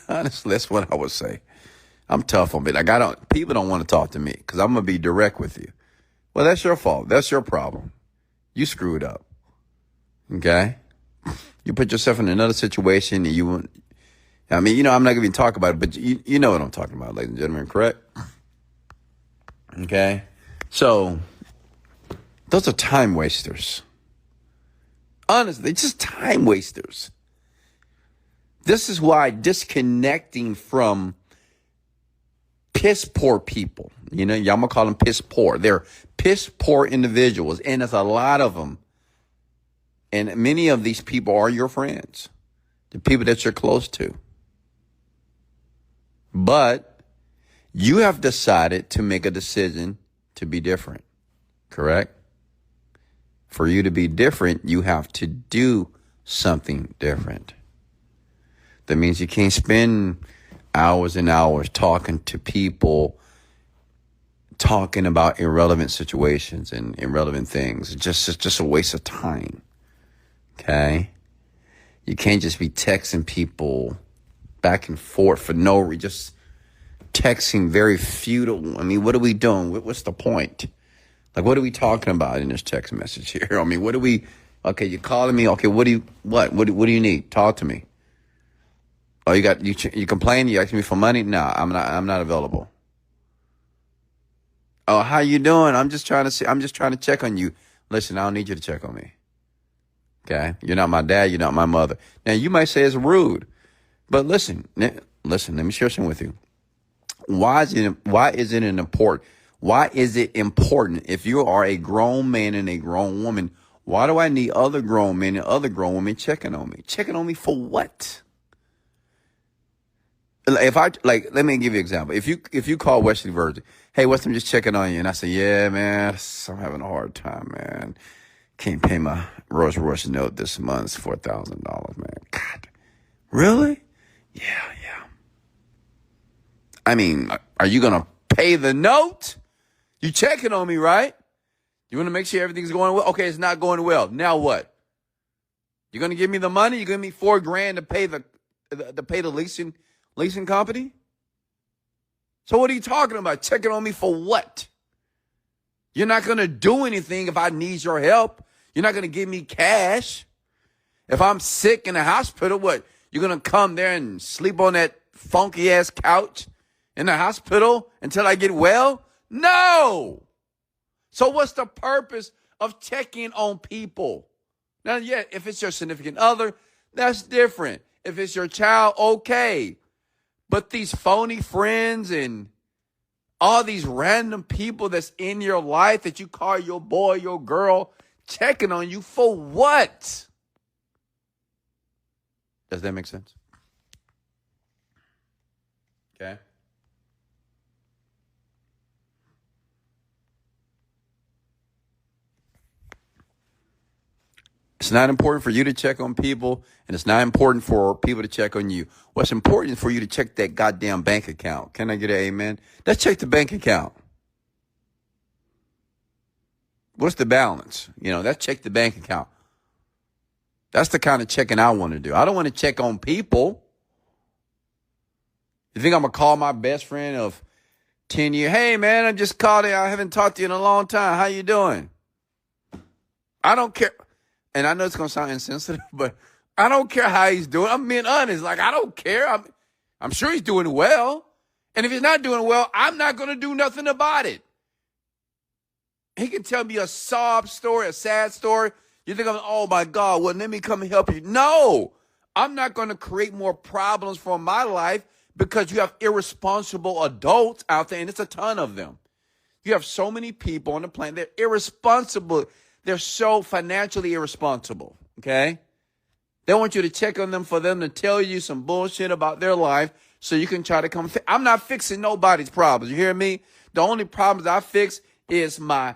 Honestly, that's what I would say. I'm tough on it. People don't want to talk to me because I'm going to be direct with you. Well, that's your fault. That's your problem. You screwed up. Okay? You put yourself in another situation and I'm not going to even talk about it, but you know what I'm talking about, ladies and gentlemen, correct? Okay? So, those are time wasters. Honestly, just time wasters. This is why disconnecting from piss poor people, y'all gonna call them piss poor. They're piss poor individuals, and there's a lot of them. And many of these people are your friends, the people that you're close to. But you have decided to make a decision to be different, correct? For you to be different, you have to do something different. That means you can't spend hours and hours talking to people, talking about irrelevant situations and irrelevant things. It's just a waste of time. Okay? You can't just be texting people back and forth for no reason, just texting very futile. What are we doing? What's the point? Like, what are we talking about in this text message here? Okay, you're calling me. Okay, what do you need? Talk to me. Oh, you complain? You asking me for money? No, I'm not available. Oh, how you doing? I'm just trying to check on you. Listen, I don't need you to check on me. Okay? You're not my dad, you're not my mother. Now, you might say it's rude, but listen, let me share something with you. Why is it important if you are a grown man and a grown woman? Why do I need other grown men and other grown women checking on me? Checking on me for what? Let me give you an example. If you call Wesley Virgin, hey, Wesley, I'm just checking on you. And I say, yeah, man, I'm having a hard time, man. Can't pay my Rolls Royce note this month. It's $4,000, man. God, really? Yeah. Are you going to pay the note? You checking on me, right? You want to make sure everything's going well? Okay, it's not going well. Now what? You're going to give me the money? You're going to give me $4,000 to pay the leasing company? So what are you talking about? Checking on me for what? You're not going to do anything if I need your help. You're not going to give me cash. If I'm sick in the hospital, what? You're going to come there and sleep on that funky ass couch in the hospital until I get well? No. So what's the purpose of checking on people? Now, yeah, if it's your significant other, that's different. If it's your child, okay. But these phony friends and all these random people that's in your life that you call your boy, your girl, checking on you for what? Does that make sense? Okay. It's not important for you to check on people, and it's not important for people to check on you. What's important is for you to check that goddamn bank account. Can I get an amen? Let's check the bank account. What's the balance? Let's check the bank account. That's the kind of checking I want to do. I don't want to check on people. You think I'm going to call my best friend of 10 years? Hey, man, I just called you. I haven't talked to you in a long time. How you doing? I don't care. And I know it's going to sound insensitive, but I don't care how he's doing. I'm being honest. I don't care. I'm sure he's doing well. And if he's not doing well, I'm not going to do nothing about it. He can tell me a sob story, a sad story. You think oh my God, well, let me come and help you. No, I'm not going to create more problems for my life because you have irresponsible adults out there, and it's a ton of them. You have so many people on the planet. They're irresponsible. They're so financially irresponsible, okay? They want you to check on them for them to tell you some bullshit about their life so you can try to come. I'm not fixing nobody's problems. You hear me? The only problems I fix is my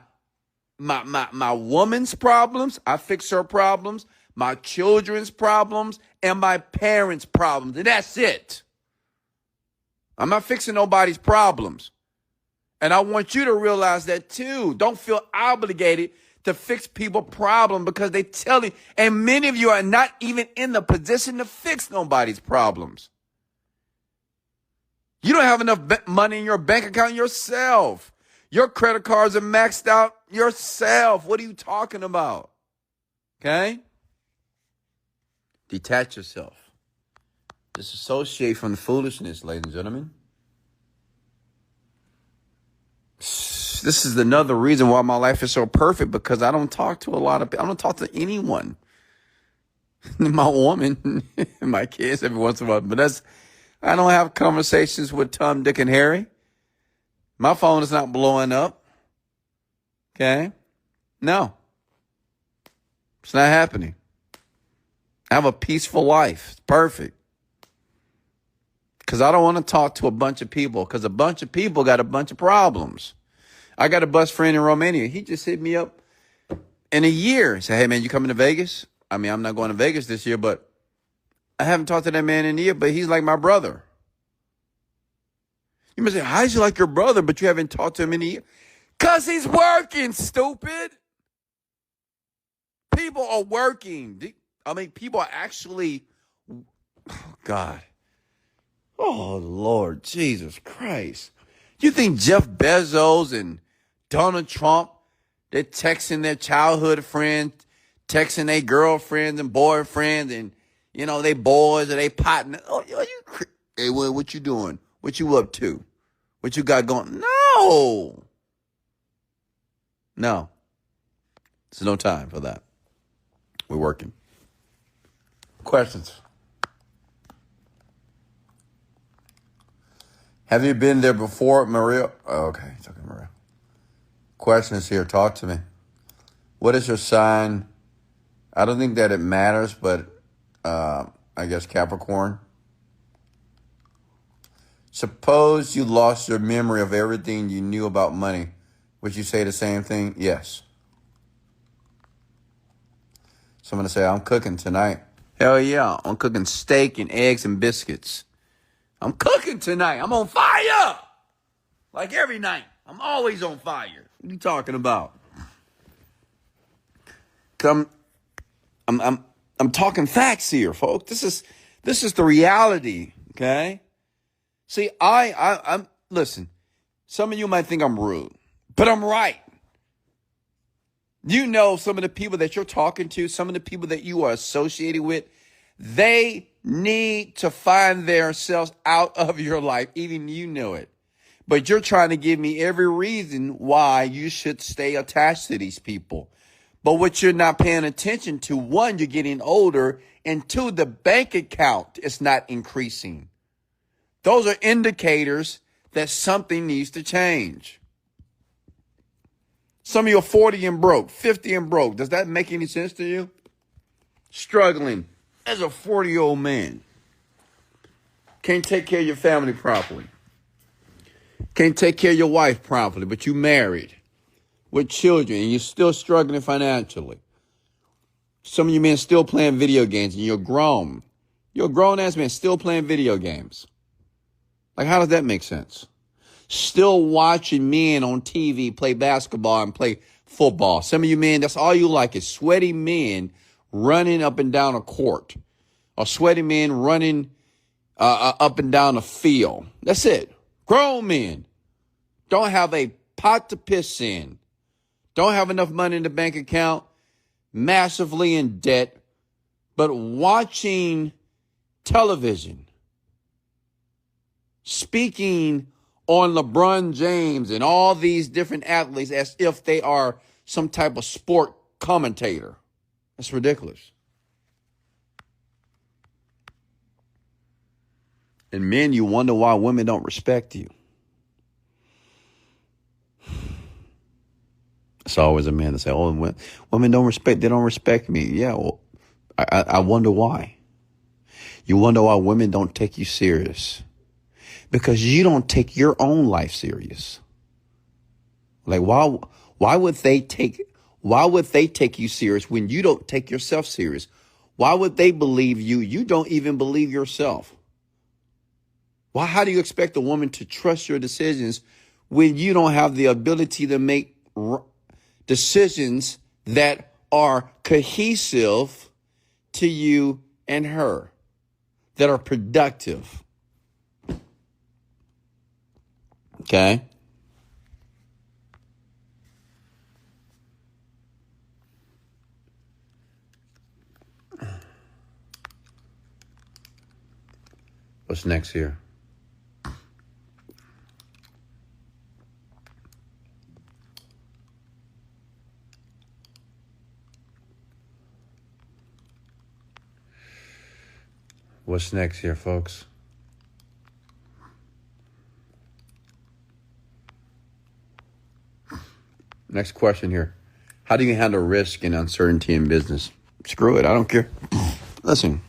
woman's problems. I fix her problems, my children's problems, and my parents' problems. And that's it. I'm not fixing nobody's problems. And I want you to realize that too. Don't feel obligated to fix people's problems because they tell you. And many of you are not even in the position to fix nobody's problems. You don't have enough money in your bank account yourself. Your credit cards are maxed out yourself. What are you talking about? Okay? Detach yourself. Disassociate from the foolishness, ladies and gentlemen. This is another reason why my life is so perfect, because I don't talk to a lot of people. I don't talk to anyone. My woman and my kids every once in a while. But I don't have conversations with Tom, Dick, and Harry. My phone is not blowing up. Okay? No. It's not happening. I have a peaceful life. It's perfect. Because I don't want to talk to a bunch of people, because a bunch of people got a bunch of problems. I got a best friend in Romania. He just hit me up in a year. He said, hey, man, you coming to Vegas? I mean, I'm not going to Vegas this year, but I haven't talked to that man in a year, but he's like my brother. You must say, how's he like your brother, but you haven't talked to him in a year? Because he's working, stupid. People are working. I mean, people are actually, oh, God. Oh, Lord, Jesus Christ. You think Jeff Bezos and Donald Trump, they're texting their childhood friends, texting their girlfriends and boyfriends and, you know, they boys or they potting. Oh, hey, what you doing? What you up to? What you got going? No. No. There's no time for that. We're working. Questions? Have you been there before, Maria? Oh, okay, talking to Maria. Questions here. Talk to me. What is your sign? I don't think that it matters, but I guess Capricorn. Suppose you lost your memory of everything you knew about money. Would you say the same thing? Yes. Someone to say, I'm cooking tonight. Hell yeah. I'm cooking steak and eggs and biscuits. I'm cooking tonight. I'm on fire. Like every night. I'm always on fire. What are you talking about? I'm talking facts here, folks. This is the reality, okay? See, I'm listen. Some of you might think I'm rude, but I'm right. You know, some of the people that you're talking to, some of the people that you are associated with, they need to find themselves out of your life. Even you know it. But you're trying to give me every reason why you should stay attached to these people. But what you're not paying attention to, one, you're getting older, and two, the bank account is not increasing. Those are indicators that something needs to change. Some of you are 40 and broke, 50 and broke. Does that make any sense to you? Struggling as a 40-year-old man. Can't take care of your family properly. Can't take care of your wife properly, but you married with children and you're still struggling financially. Some of you men still playing video games and you're grown. You're a grown-ass man still playing video games. Like, how does that make sense? Still watching men on TV play basketball and play football. Some of you men, that's all you like is sweaty men running up and down a court. Or sweaty men running up and down a field. That's it. Grown men don't have a pot to piss in. Don't have enough money in the bank account. Massively in debt. But watching television. Speaking on LeBron James and all these different athletes as if they are some type of sport commentator. That's ridiculous. And men, you wonder why women don't respect you. It's always a man that say, "Oh, women don't respect. They don't respect me." Yeah, well, I wonder why. You wonder why women don't take you serious because you don't take your own life serious. Like why would they take you serious when you don't take yourself serious? Why would they believe you? You don't even believe yourself. Why? How do you expect a woman to trust your decisions when you don't have the ability to make decisions that are cohesive to you and her, that are productive? Okay. What's next here? What's next here, folks? Next question here. How do you handle risk and uncertainty in business? Screw it. I don't care. Listen,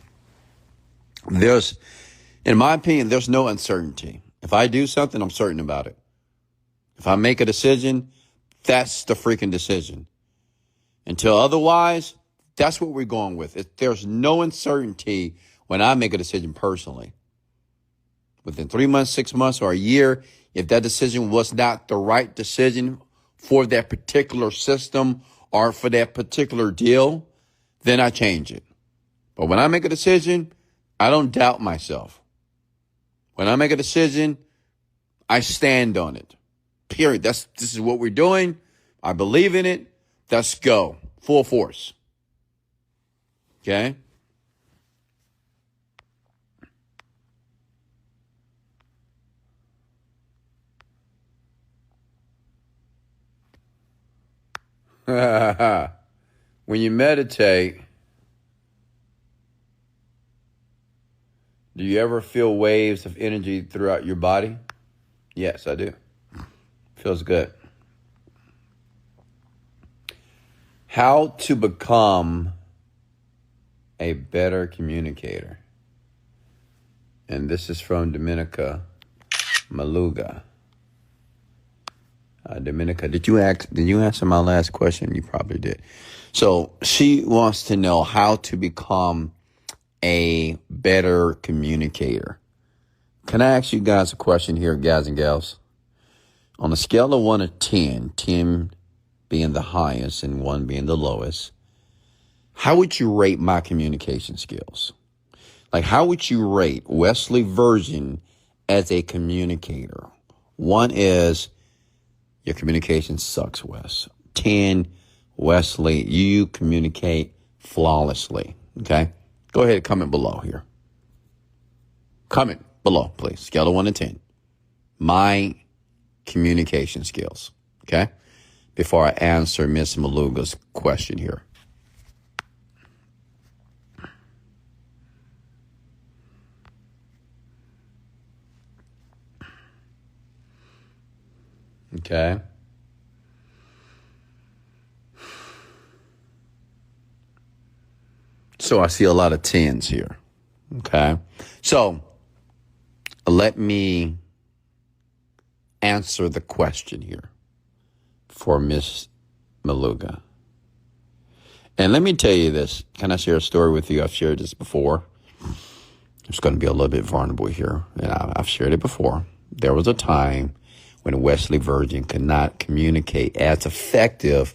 in my opinion, there's no uncertainty. If I do something, I'm certain about it. If I make a decision, that's the freaking decision. Until otherwise, that's what we're going with. There's no uncertainty when I make a decision personally. Within 3 months, 6 months, or a year, if that decision was not the right decision for that particular system or for that particular deal, then I change it. But when I make a decision, I don't doubt myself. When I make a decision, I stand on it. Period. This is what we're doing. I believe in it. Let's go. Full force. Okay? When you meditate, do you ever feel waves of energy throughout your body? Yes, I do. Feels good. How to become a better communicator. And this is from Dominica Maluga. Dominica, did you answer my last question? You probably did. So she wants to know how to become a better communicator. Can I ask you guys a question here, guys and gals? On a scale of 1 to 10, 10 being the highest and 1 being the lowest, how would you rate my communication skills? Like, how would you rate Wesley Virgin as a communicator? 1 is, your communication sucks, Wes. 10, Wesley, you communicate flawlessly. Okay? Go ahead and comment below here. Comment below, please. Scale of 1 to 10. My communication skills. Okay? Before I answer Miss Maluga's question here. Okay. So I see a lot of 10s here. Okay. So let me answer the question here for Miss Maluga. And let me tell you this. Can I share a story with you? I've shared this before. It's going to be a little bit vulnerable here. And I've shared it before. There was a time when Wesley Virgin could not communicate as effective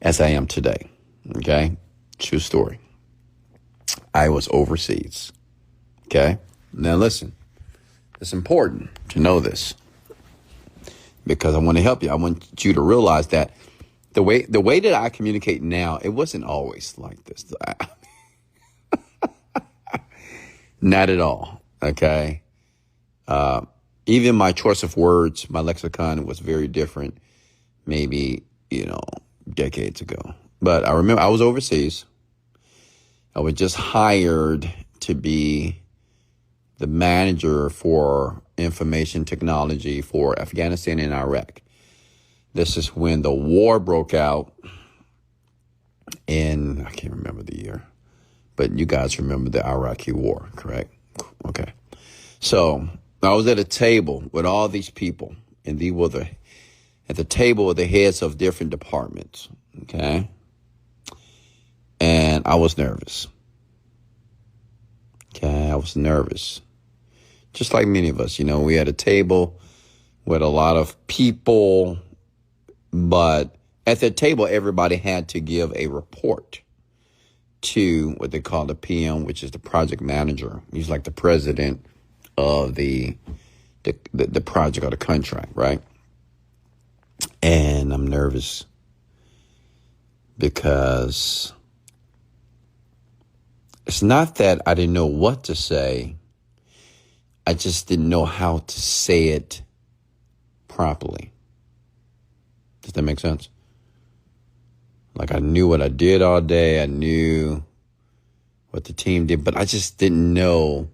as I am today. Okay? True story. I was overseas. Okay? Now listen. It's important to know this because I want to help you. I want you to realize that the way that I communicate now, it wasn't always like this. Not at all. Okay? Even my choice of words, my lexicon was very different maybe, decades ago. But I remember I was overseas. I was just hired to be the manager for information technology for Afghanistan and Iraq. This is when the war broke out in, I can't remember the year, but you guys remember the Iraqi war, correct? Okay. So I was at a table with all these people, and they were at the table with the heads of different departments. Okay. And I was nervous. Okay. I was nervous. Just like many of us, we had a table with a lot of people, but at the table, everybody had to give a report to what they call the PM, which is the project manager. He's like the president of the project or the contract, right? And I'm nervous because it's not that I didn't know what to say. I just didn't know how to say it properly. Does that make sense? Like, I knew what I did all day. I knew what the team did, but I just didn't know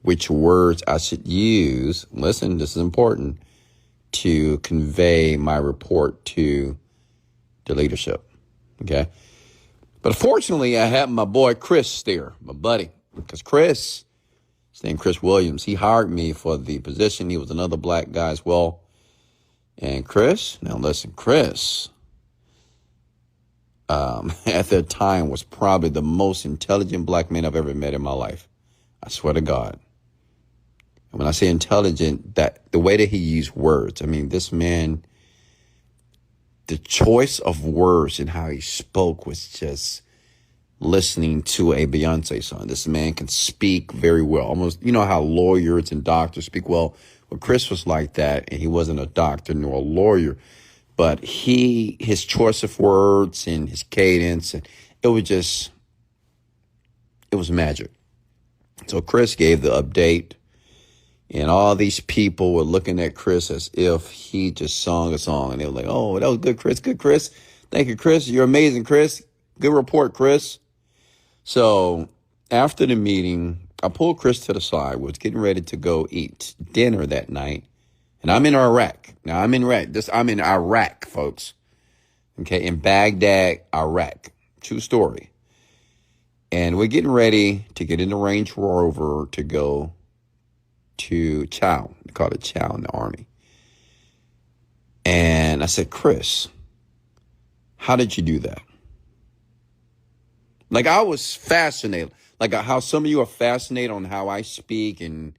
which words I should use. Listen, this is important, to convey my report to the leadership. Okay. But fortunately, I had my boy Chris there, my buddy, because Chris, his name Chris Williams, he hired me for the position. He was another black guy as well. And Chris, now listen, Chris, at that time was probably the most intelligent black man I've ever met in my life. I swear to God. And when I say intelligent, that the way that he used words, I mean, this man, the choice of words and how he spoke was just listening to a Beyonce song. This man can speak very well. Almost, how lawyers and doctors speak well. Well, Chris was like that, and he wasn't a doctor nor a lawyer, but his choice of words and his cadence, and it was magic. So Chris gave the update, and all these people were looking at Chris as if he just sung a song, and they were like, "Oh, that was good, Chris. Good, Chris. Thank you, Chris. You're amazing, Chris. Good report, Chris." So after the meeting, I pulled Chris to the side. We was getting ready to go eat dinner that night. And I'm in Iraq. Now, I'm in Iraq, folks. Okay, in Baghdad, Iraq. True story. And we're getting ready to get in the Range Rover to go to Chow. They call it Chow in the Army. And I said, Chris, how did you do that? Like, I was fascinated. Like how some of you are fascinated on how I speak and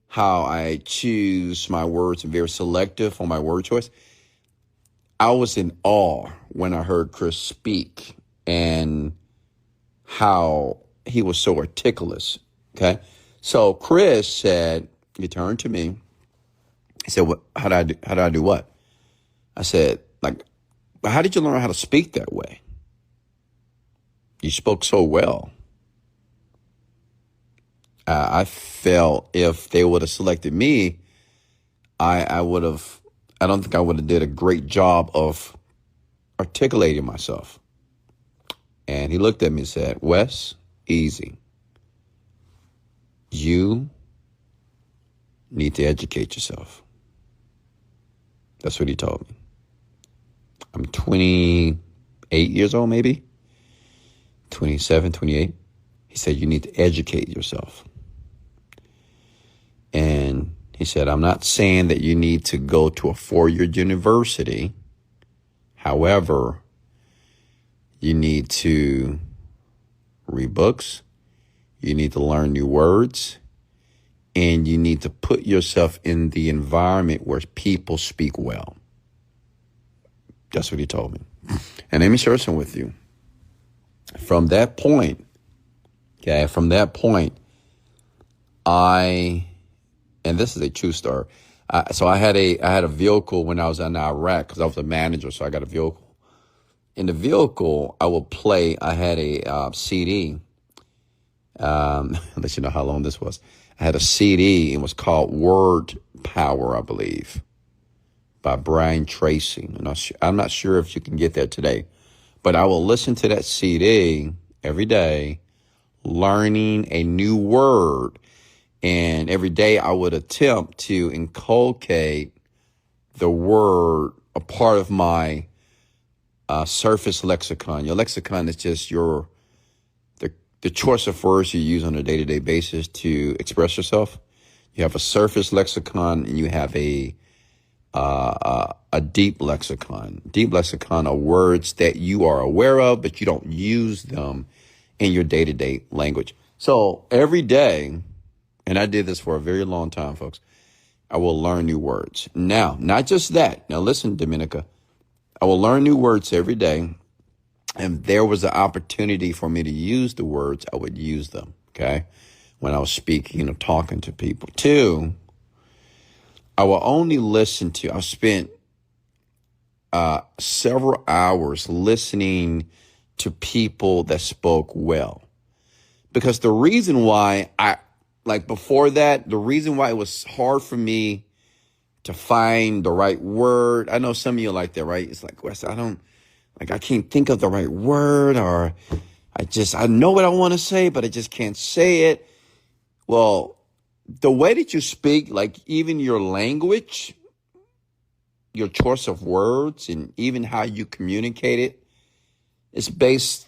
how I choose my words and very selective on my word choice. I was in awe when I heard Chris speak and how he was so articulate. Okay. So Chris said, he turned to me. He said, "What? How did I do what?" I said, how did you learn how to speak that way? You spoke so well. I felt if they would have selected me, I don't think I would have did a great job of articulating myself. And he looked at me and said, "Wes, easy. You need to educate yourself." That's what he told me. I'm 28 years old, maybe 27, 28. He said, "You need to educate yourself." And he said, "I'm not saying that you need to go to a 4-year university. However, you need to read books. You need to learn new words. And you need to put yourself in the environment where people speak well." That's what he told me. And let me share some with you. From that point, and this is a true story. So I had a vehicle when I was in Iraq because I was a manager. So I got a vehicle. In the vehicle, I had a CD. I'll let you know how long this was. I had a CD. It was called Word Power, I believe, by Brian Tracy. And I'm not sure if you can get that today, but I will listen to that CD every day, learning a new word. And every day I would attempt to inculcate the word a part of my surface lexicon. Your lexicon is just the choice of words you use on a day-to-day basis to express yourself. You have a surface lexicon and you have a deep lexicon. Deep lexicon are words that you are aware of, but you don't use them in your day-to-day language. So every day, and I did this for a very long time, folks, I will learn new words. Now, not just that. Now listen, Dominica, I will learn new words every day. And there was an opportunity for me to use the words, I would use them, okay, when I was speaking or talking to people. Two, I will only listen to, I spent several hours listening to people that spoke well. Because the reason why before that, the reason why it was hard for me to find the right word, I know some of you are like that, right? It's like, Wes, I can't think of the right word, or I know what I want to say, but I just can't say it. Well, the way that you speak, like even your language, your choice of words, and even how you communicate it, is based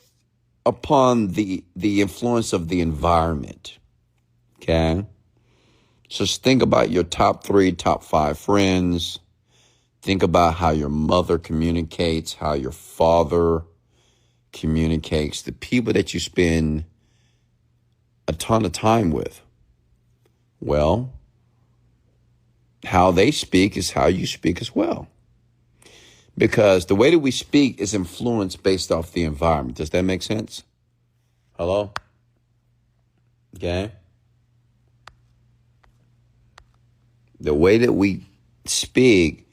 upon the influence of the environment. Okay? So just think about your top 3, top 5 friends. Think about how your mother communicates, how your father communicates, the people that you spend a ton of time with. Well, how they speak is how you speak as well. Because the way that we speak is influenced based off the environment. Does that make sense? Hello? Okay. The way that we speak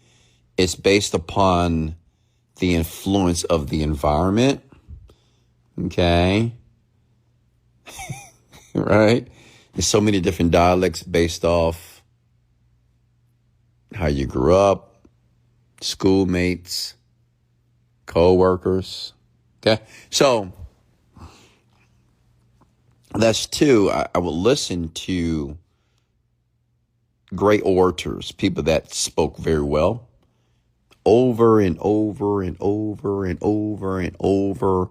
is based upon the influence of the environment. Okay. Right? There's so many different dialects based off how you grew up, schoolmates, co-workers. Okay. So that's 2. I will listen to great orators, people that spoke very well, over and over and over and over and over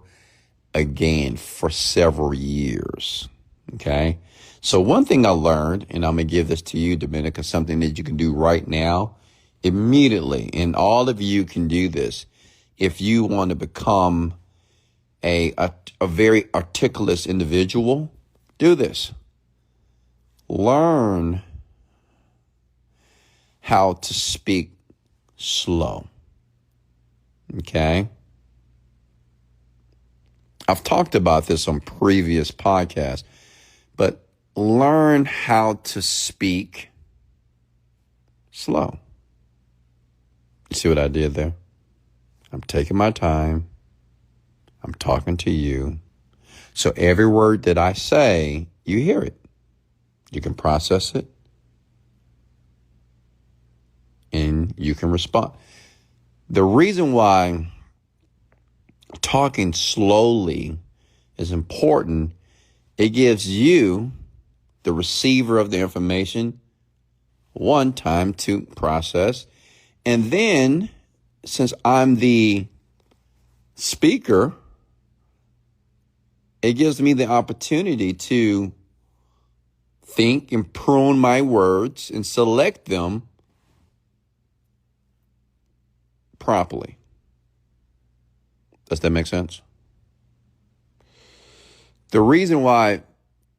again for several years. Okay. So one thing I learned, and I'm going to give this to you, Dominica, something that you can do right now, immediately. And all of you can do this. If you want to become a very articulate individual, do this. Learn how to speak slow. Okay? I've talked about this on previous podcasts, but learn how to speak slow. You see what I did there? I'm taking my time. I'm talking to you. So every word that I say, you hear it. You can process it. And you can respond. The reason why talking slowly is important, it gives you, the receiver of the information, one time to process. And then, since I'm the speaker, it gives me the opportunity to think and prune my words and select them properly. Does that make sense? The reason why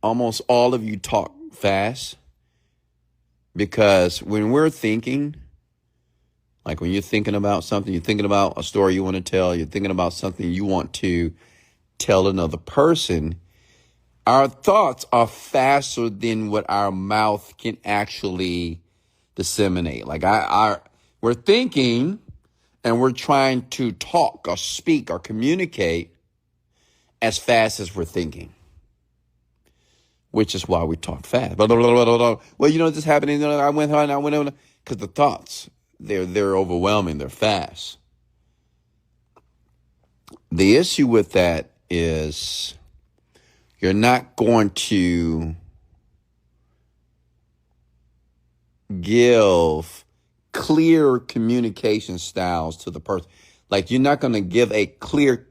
almost all of you talk fast, because when we're thinking, like when you're thinking about something, you're thinking about a story you want to tell, you're thinking about something you want to tell another person, our thoughts are faster than what our mouth can actually disseminate. Like we're thinking and we're trying to talk or speak or communicate as fast as we're thinking, which is why we talk fast. Well, this happened. I went on, because the thoughts, they're overwhelming. They're fast. The issue with that is you're not going to give clear communication styles to the person. Like, you're not going to give a clear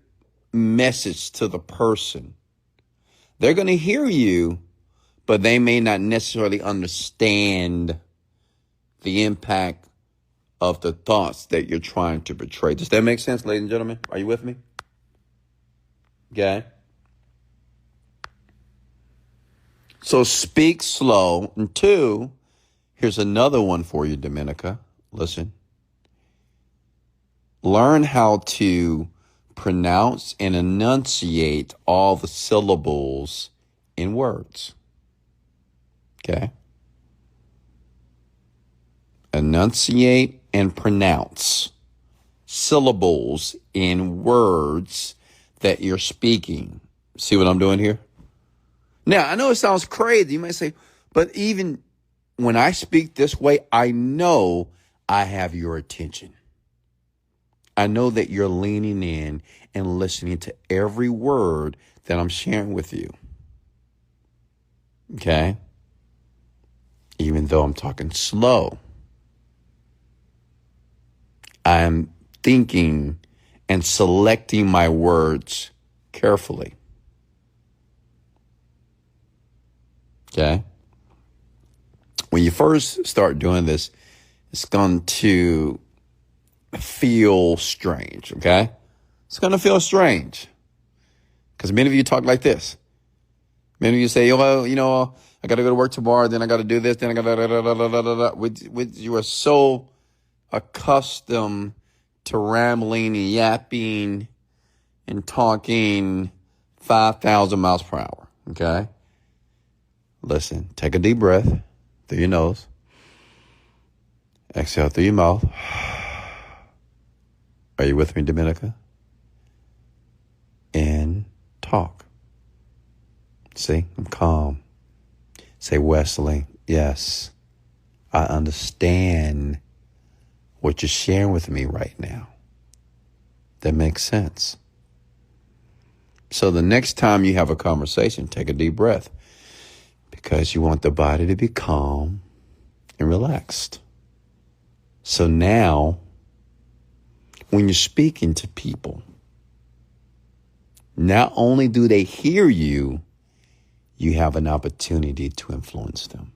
message to the person. They're going to hear you, but they may not necessarily understand the impact of the thoughts that you're trying to portray. Does that make sense, ladies and gentlemen? Are you with me? Okay. So speak slow. And 2, here's another one for you, Dominica. Listen. Learn how to pronounce and enunciate all the syllables in words. Okay? Enunciate and pronounce syllables in words that you're speaking. See what I'm doing here? Now, I know it sounds crazy. You might say, but even when I speak this way, I know I have your attention. I know that you're leaning in and listening to every word that I'm sharing with you. Okay? Even though I'm talking slow, I'm thinking and selecting my words carefully. Okay? When you first start doing this, it's going to feel strange, okay? It's going to feel strange because many of you talk like this. Many of you say, oh, well, I got to go to work tomorrow, then I got to do this, then I got to, you are so accustomed to rambling and yapping and talking 5,000 miles per hour, okay? Listen, take a deep breath through your nose. Exhale through your mouth. Are you with me, Dominica? And talk. See, I'm calm. Say, Wesley, yes, I understand what you're sharing with me right now. That makes sense. So the next time you have a conversation, take a deep breath because you want the body to be calm and relaxed. So now, when you're speaking to people, not only do they hear you, you have an opportunity to influence them.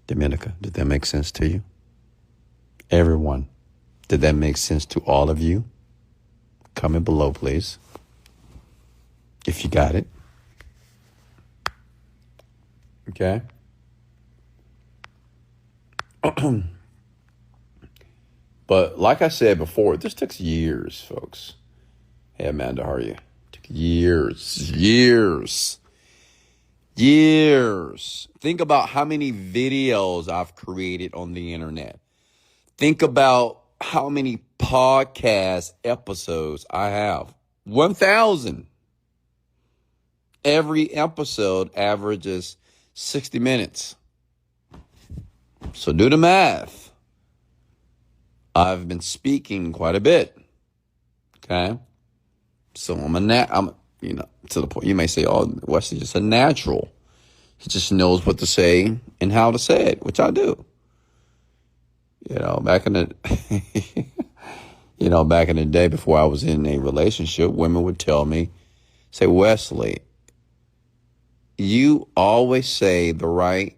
Dominica, did that make sense to you? Everyone, did that make sense to all of you? Comment below, please, if you got it. Okay. But like I said before, this took years, folks. Hey, Amanda, how are you? It took years. Think about how many videos I've created on the internet. Think about how many podcast episodes I have. 1,000. Every episode averages 60 minutes. So do the math. I've been speaking quite a bit. Okay. So I'm to the point you may say, oh, Wesley's just a natural. He just knows what to say and how to say it, which I do. Back in the back in the day before I was in a relationship, women would tell me, say, Wesley, you always say the right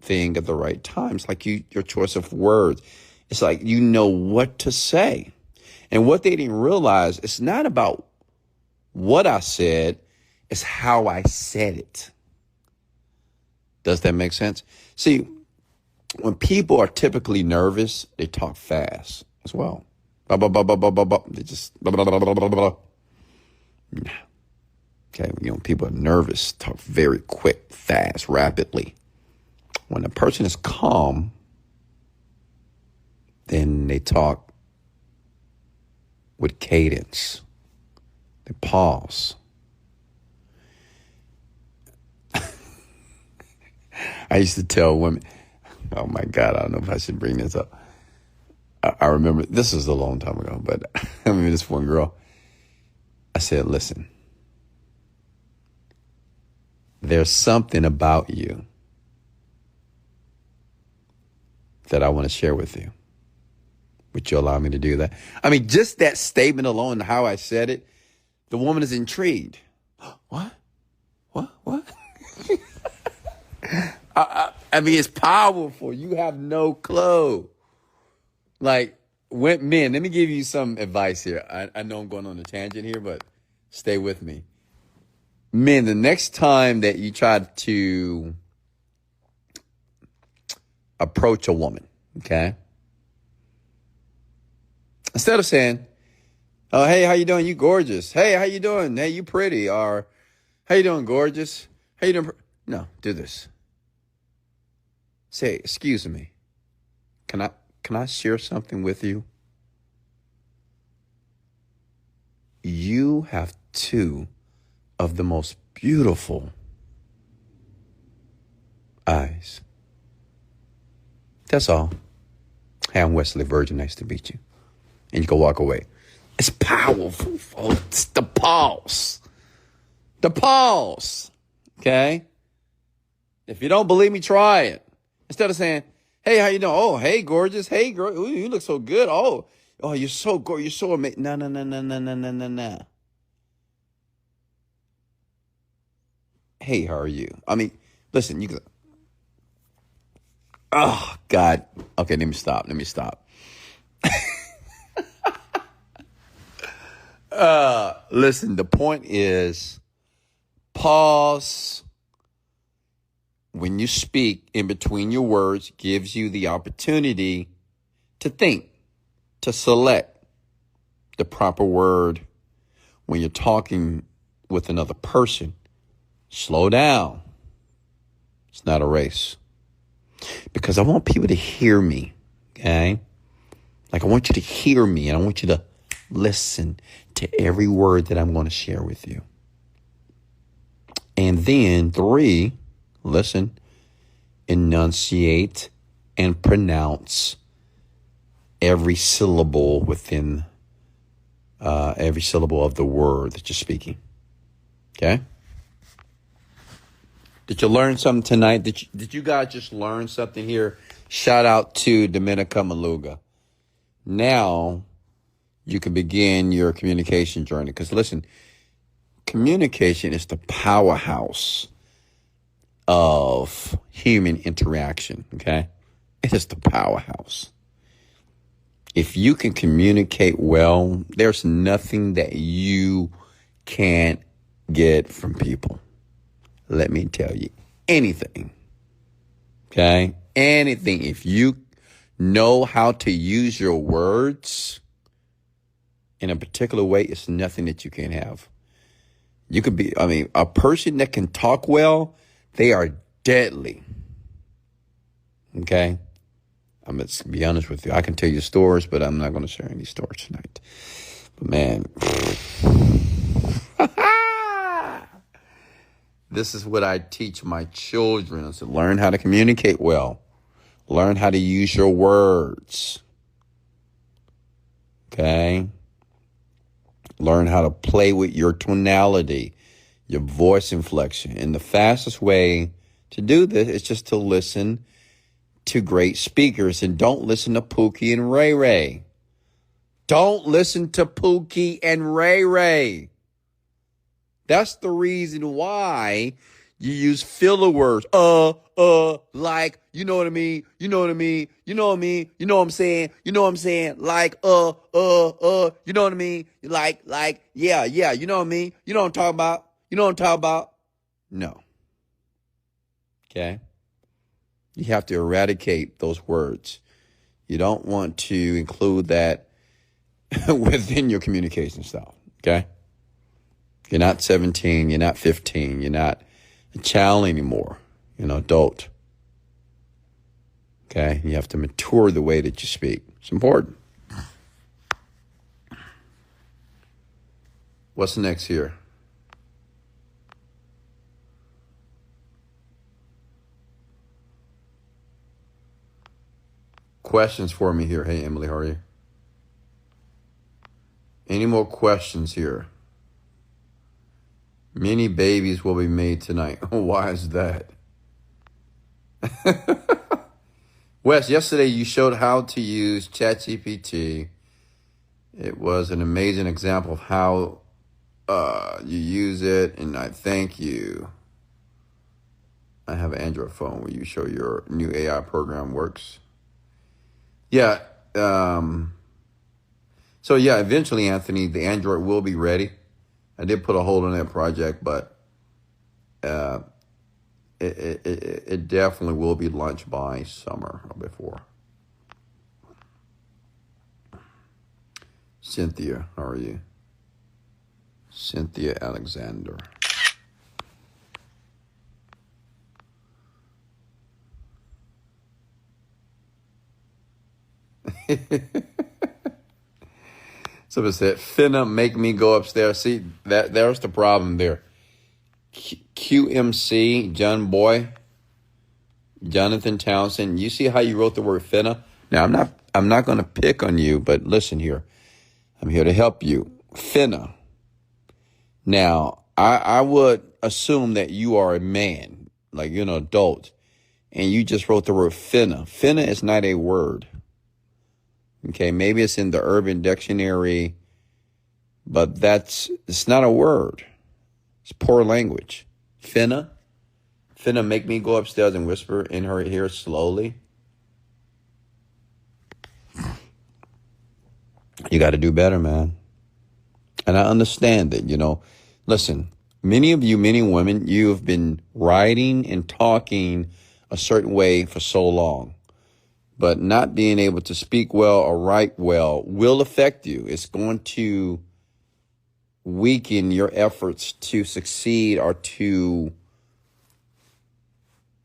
thing at the right time. It's like your choice of words. It's like you know what to say. And what they didn't realize, it's not about what I said, it's how I said it. Does that make sense? See, when people are typically nervous, they talk fast as well. Blah, blah, blah, blah, blah, blah, blah. They just blah, blah, blah, blah, blah, blah. Okay, people are nervous, talk very quick, fast, rapidly. When a person is calm, then they talk with cadence. They pause. I used to tell women, oh my God, I don't know if I should bring this up. I remember, this was a long time ago, but I remember this one girl. I said, listen, there's something about you that I want to share with you. Would you allow me to do that? I mean, just that statement alone, how I said it, the woman is intrigued. What? What? I mean, it's powerful. You have no clue. Like, men, let me give you some advice here. I know I'm going on a tangent here, but stay with me. Men, the next time that you try to approach a woman, okay? Instead of saying, oh, hey, how you doing? You gorgeous. Hey, how you doing? Hey, you pretty. Or, how you doing, gorgeous? How you doing? No, do this. Say, excuse me. Can I share something with you? You have two of the most beautiful eyes. That's all. Hey, I'm Wesley Virgin. Nice to meet you. And you can walk away. It's powerful, folks. It's the pause. The pause. Okay? If you don't believe me, try it. Instead of saying, hey, how you doing? Oh, hey, gorgeous. Hey, girl. Ooh, you look so good. Oh, you're so gorgeous. You're so amazing. No. Hey, how are you? I mean, listen, you can. Oh, God. Okay, let me stop. Listen, the point is, pause when you speak in between your words gives you the opportunity to think, to select the proper word when you're talking with another person. Slow down. It's not a race. Because I want people to hear me, okay? Like, I want you to hear me, and I want you to listen to every word that I'm going to share with you. And then 3, listen, enunciate and pronounce every syllable within every syllable of the word that you're speaking. Okay? Did you learn something tonight? Did you guys just learn something here? Shout out to Dominica Maluga. Now you can begin your communication journey. Because listen, communication is the powerhouse of human interaction, okay? It is the powerhouse. If you can communicate well, there's nothing that you can't get from people. Let me tell you, anything, okay? Anything. If you know how to use your words in a particular way, it's nothing that you can't have. You could be, a person that can talk well, they are deadly. Okay? I'm going to be honest with you. I can tell you stories, but I'm not going to share any stories tonight. But man, this is what I teach my children. I said, learn how to communicate well. Learn how to use your words. Okay? Learn how to play with your tonality, your voice inflection. And the fastest way to do this is just to listen to great speakers. And don't listen to Pookie and Ray Ray. Don't listen to Pookie and Ray Ray. That's the reason why you use filler words. Like, you know what I mean? You know what I mean? You know what I mean? You know what I'm saying? You know what I'm saying? Like, you know what I mean? Like, yeah, you know what I mean? You know what I'm talking about? You know what I'm talking about? No. Okay? You have to eradicate those words. You don't want to include that within your communication style. Okay? You're not 17. You're not 15. You're not a child anymore. You're an adult. Okay? You have to mature the way that you speak. It's important. What's next here? Questions for me here. Hey, Emily, how are you? Any more questions here? Many babies will be made tonight. Why is that? Wes, yesterday you showed how to use ChatGPT. It was an amazing example of how you use it, and I thank you. I have an Android phone where you show your new AI program works. Yeah. So yeah, eventually, Anthony, the Android will be ready. I did put a hold on that project, but it definitely will be launched by summer or before. Cynthia, how are you? Cynthia Alexander. Somebody said, finna make me go upstairs. See, there's the problem there. QMC, Jonathan Townsend. You see how you wrote the word finna? Now, I'm not going to pick on you, but listen here. I'm here to help you. Finna. Now, I would assume that you are a man, like you're an adult, and you just wrote the word finna. Finna is not a word. Okay, maybe it's in the Urban Dictionary, but it's not a word. It's poor language. Finna make me go upstairs and whisper in her ear slowly. You got to do better, man. And I understand that, Listen, many women, you have been writing and talking a certain way for so long. But not being able to speak well or write well will affect you. It's going to weaken your efforts to succeed or to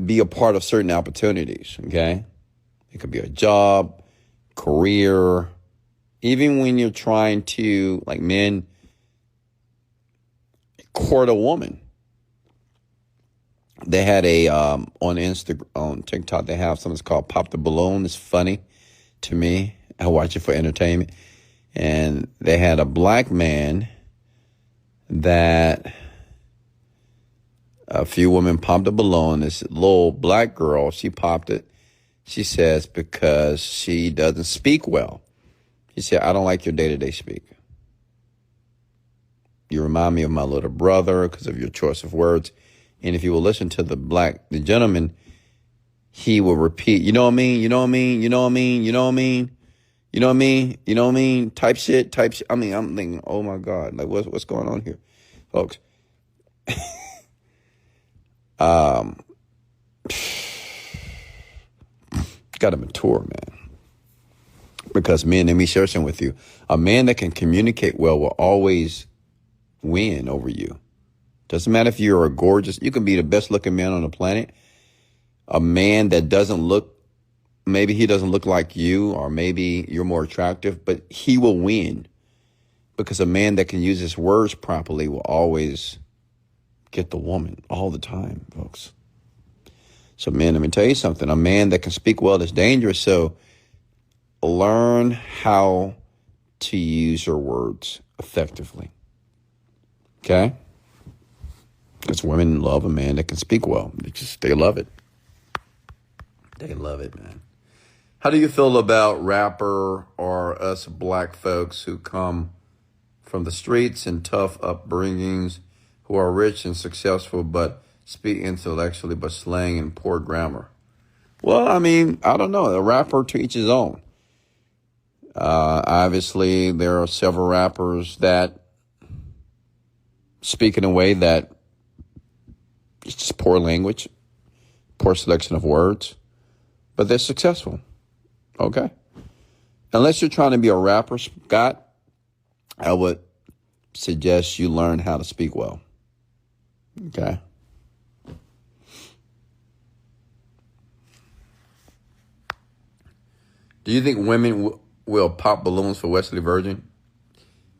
be a part of certain opportunities, okay? It could be a job, career, even when you're trying to, like men, court a woman. They had on TikTok, they have something called Pop the Balloon. It's funny to me. I watch it for entertainment. And they had a black man that a few women popped a balloon. This little black girl, she popped it. She says, because she doesn't speak well. She said, I don't like your day-to-day speak. You remind me of my little brother because of your choice of words. And if you will listen to the gentleman, he will repeat, you know what I mean? You know what I mean? You know what I mean? You know what I mean? You know what I mean? You know what I mean? Type shit. I mean, I'm thinking, oh my God, like what's going on here, folks? Got to mature, man. Because men, let me share something with you. A man that can communicate well will always win over you. Doesn't matter if you're you can be the best looking man on the planet. A man that maybe he doesn't look like you, or maybe you're more attractive, but he will win. Because a man that can use his words properly will always get the woman all the time, folks. So men, let me tell you something. A man that can speak well is dangerous. So learn how to use your words effectively. Okay? Because women love a man that can speak well. They love it. They love it, man. How do you feel about rapper or us black folks who come from the streets and tough upbringings, who are rich and successful but speak intellectually but slang and poor grammar? Well, I mean, I don't know. A rapper to each his own. Obviously, there are several rappers that speak in a way that it's just poor language, poor selection of words, but they're successful. Okay. Unless you're trying to be a rapper, Scott, I would suggest you learn how to speak well. Okay. Do you think women will pop balloons for Wesley Virgin?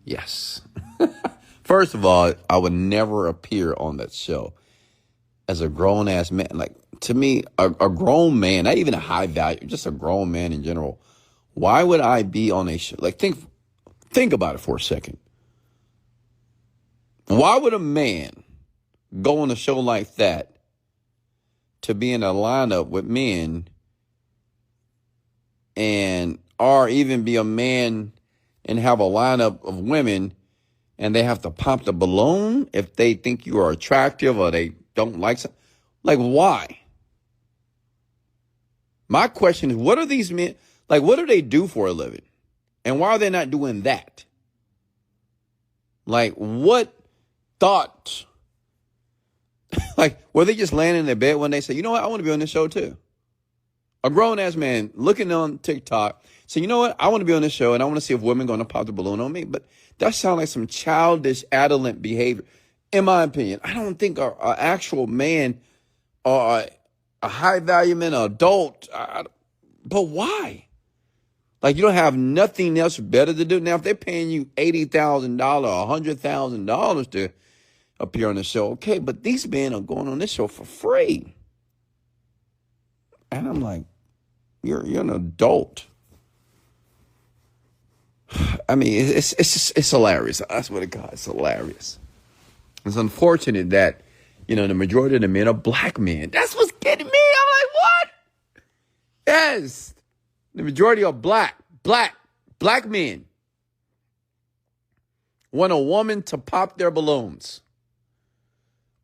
Yes. First of all, I would never appear on that show as a grown-ass man. Like, to me, a grown man, not even a high value, just a grown man in general. Why would I be on a show? Like, think about it for a second. Why would a man go on a show like that to be in a lineup with men and or even be a man and have a lineup of women and they have to pop the balloon if they think you are attractive or they don't like something. Like, why? My question is, what are these men, like, what do they do for a living? And why are they not doing that? Like, what thought, like, were they just laying in their bed when they say, you know what, I want to be on this show too? A grown-ass man looking on TikTok, saying, you know what, I want to be on this show and I want to see if women are going to pop the balloon on me. But that sounds like some childish, adolescent behavior, in my opinion. I don't think an actual man or a high-value man, an adult, but why? Like, you don't have nothing else better to do. Now, if they're paying you $80,000 or $100,000 to appear on the show, okay, but these men are going on this show for free. And I'm like, you're an adult. I mean, it's hilarious. I swear to God, it's hilarious. It's unfortunate that, the majority of the men are black men. That's what's getting me. I'm like, what? Yes. The majority are black men want a woman to pop their balloons.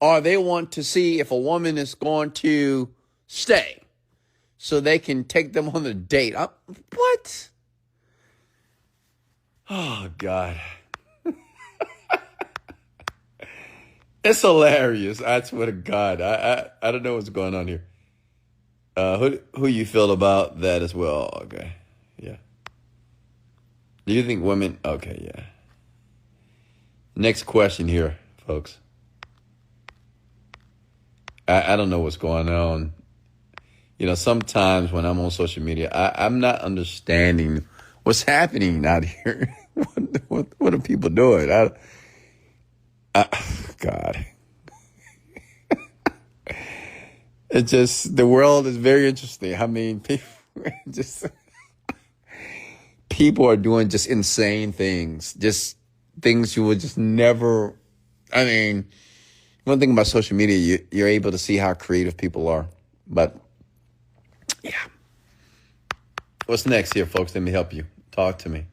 Or they want to see if a woman is going to stay so they can take them on a date. What? Oh, God. It's hilarious. I swear to God. I don't know what's going on here. Who you feel about that as well? Okay. Yeah. Do you think women... Okay, yeah. Next question here, folks. I don't know what's going on. Sometimes when I'm on social media, I'm not understanding what's happening out here. What are people doing? God. It's just, the world is very interesting. I mean, people are doing just insane things. Just things you would just never, I mean, one thing about social media, you're able to see how creative people are. But, yeah. What's next here, folks? Let me help you. Talk to me.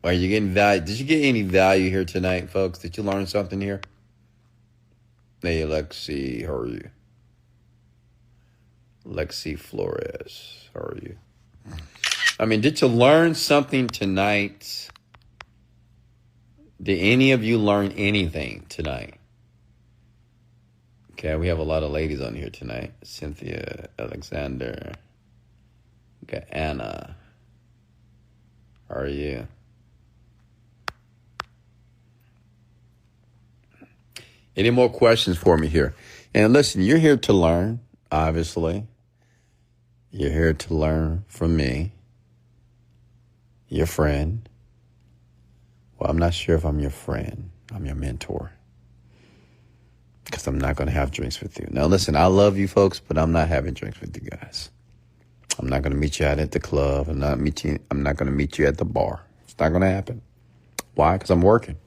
Are you getting value? Did you get any value here tonight, folks? Did you learn something here? Hey, Lexi, how are you? Lexi Flores, how are you? I mean, did you learn something tonight? Did any of you learn anything tonight? Okay, we have a lot of ladies on here tonight. Cynthia, Alexander, we got Anna. How are you? Any more questions for me here? And listen, you're here to learn, obviously. You're here to learn from me, your friend. Well, I'm not sure if I'm your friend. I'm your mentor. Because I'm not going to have drinks with you. Now, listen, I love you folks, but I'm not having drinks with you guys. I'm not going to meet you out at the club. I'm not going to meet you at the bar. It's not going to happen. Why? Because I'm working.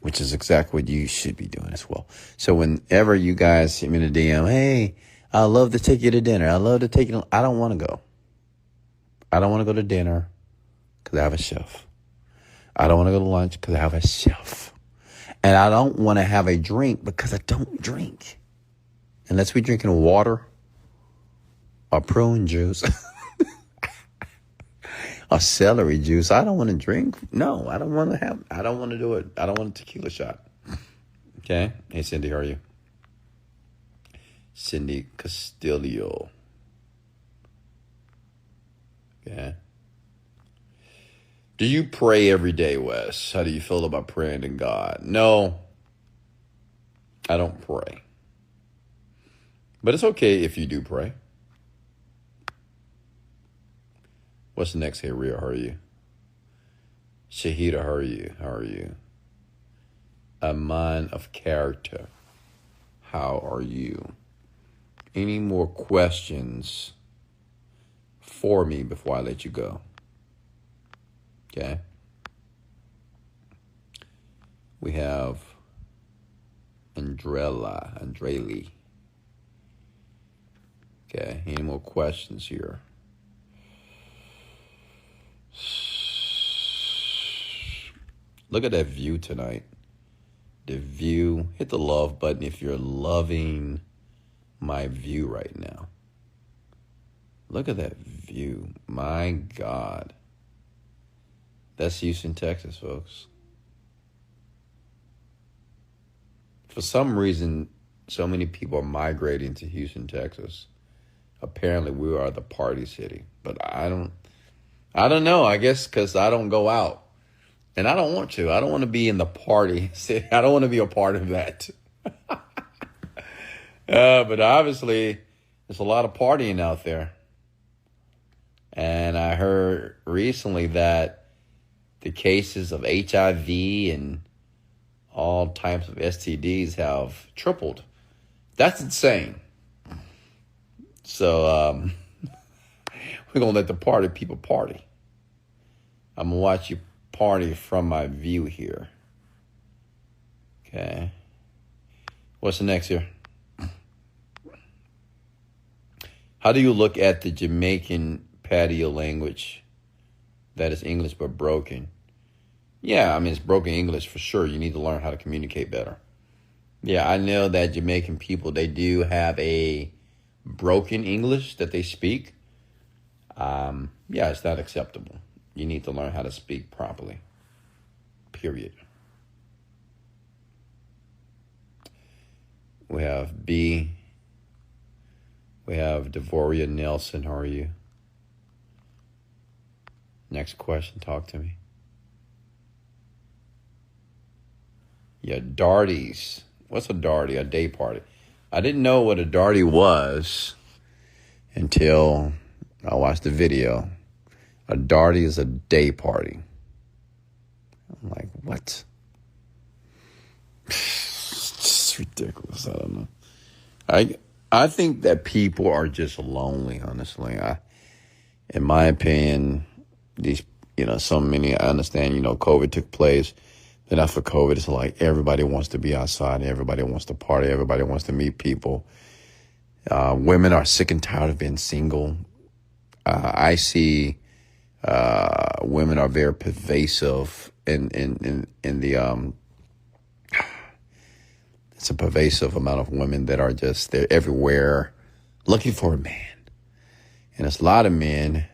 Which is exactly what you should be doing as well. So whenever you guys hit me in a DM, hey, I love to take you to dinner. I love to take you. I don't want to go. I don't want to go to dinner because I have a chef. I don't want to go to lunch because I have a chef. And I don't want to have a drink because I don't drink. Unless we're drinking water or prune juice or celery juice. I don't want to drink. No, I don't want to do it. I don't want a tequila shot. Okay. Hey, Cindy, how are you? Cindy Castillo. Okay. Do you pray every day, Wes? How do you feel about praying to God? No, I don't pray. But it's okay if you do pray. What's next here, Rhea? How are you? Shahida, how are you? How are you? A man of character. How are you? Any more questions for me before I let you go? Okay. We have Andreli. Okay, any more questions here? Look at that view tonight. The view. Hit the love button if you're loving my view right now. Look at that view. My God. That's Houston, Texas, folks. For some reason, so many people are migrating to Houston, Texas. Apparently, we are the party city. But I don't know. I guess because I don't go out. And I don't want to. I don't want to be in the party city. I don't want to be a part of that. But obviously, there's a lot of partying out there. And I heard recently that the cases of HIV and all types of STDs have tripled. That's insane. So we're going to let the party people party. I'm going to watch you party from my view here. Okay. What's the next here? How do you look at the Jamaican patio language that is English but broken? Yeah, I mean, it's broken English for sure. You need to learn how to communicate better. Yeah, I know that Jamaican people, they do have a broken English that they speak. Yeah, it's not acceptable. You need to learn how to speak properly. Period. We have B. We have Devoria Nelson. How are you? Next question. Talk to me. Yeah, darties. What's a darty? A day party. I didn't know what a darty was until I watched the video. A darty is a day party. I'm like, what? It's ridiculous. I don't know. I think that people are just lonely, honestly. In my opinion, these, so many, I understand, COVID took place. Then after COVID, it's like everybody wants to be outside. Everybody wants to party. Everybody wants to meet people. Women are sick and tired of being single. I see women are very pervasive in the it's a pervasive amount of women that are they're everywhere looking for a man. And it's a lot of men,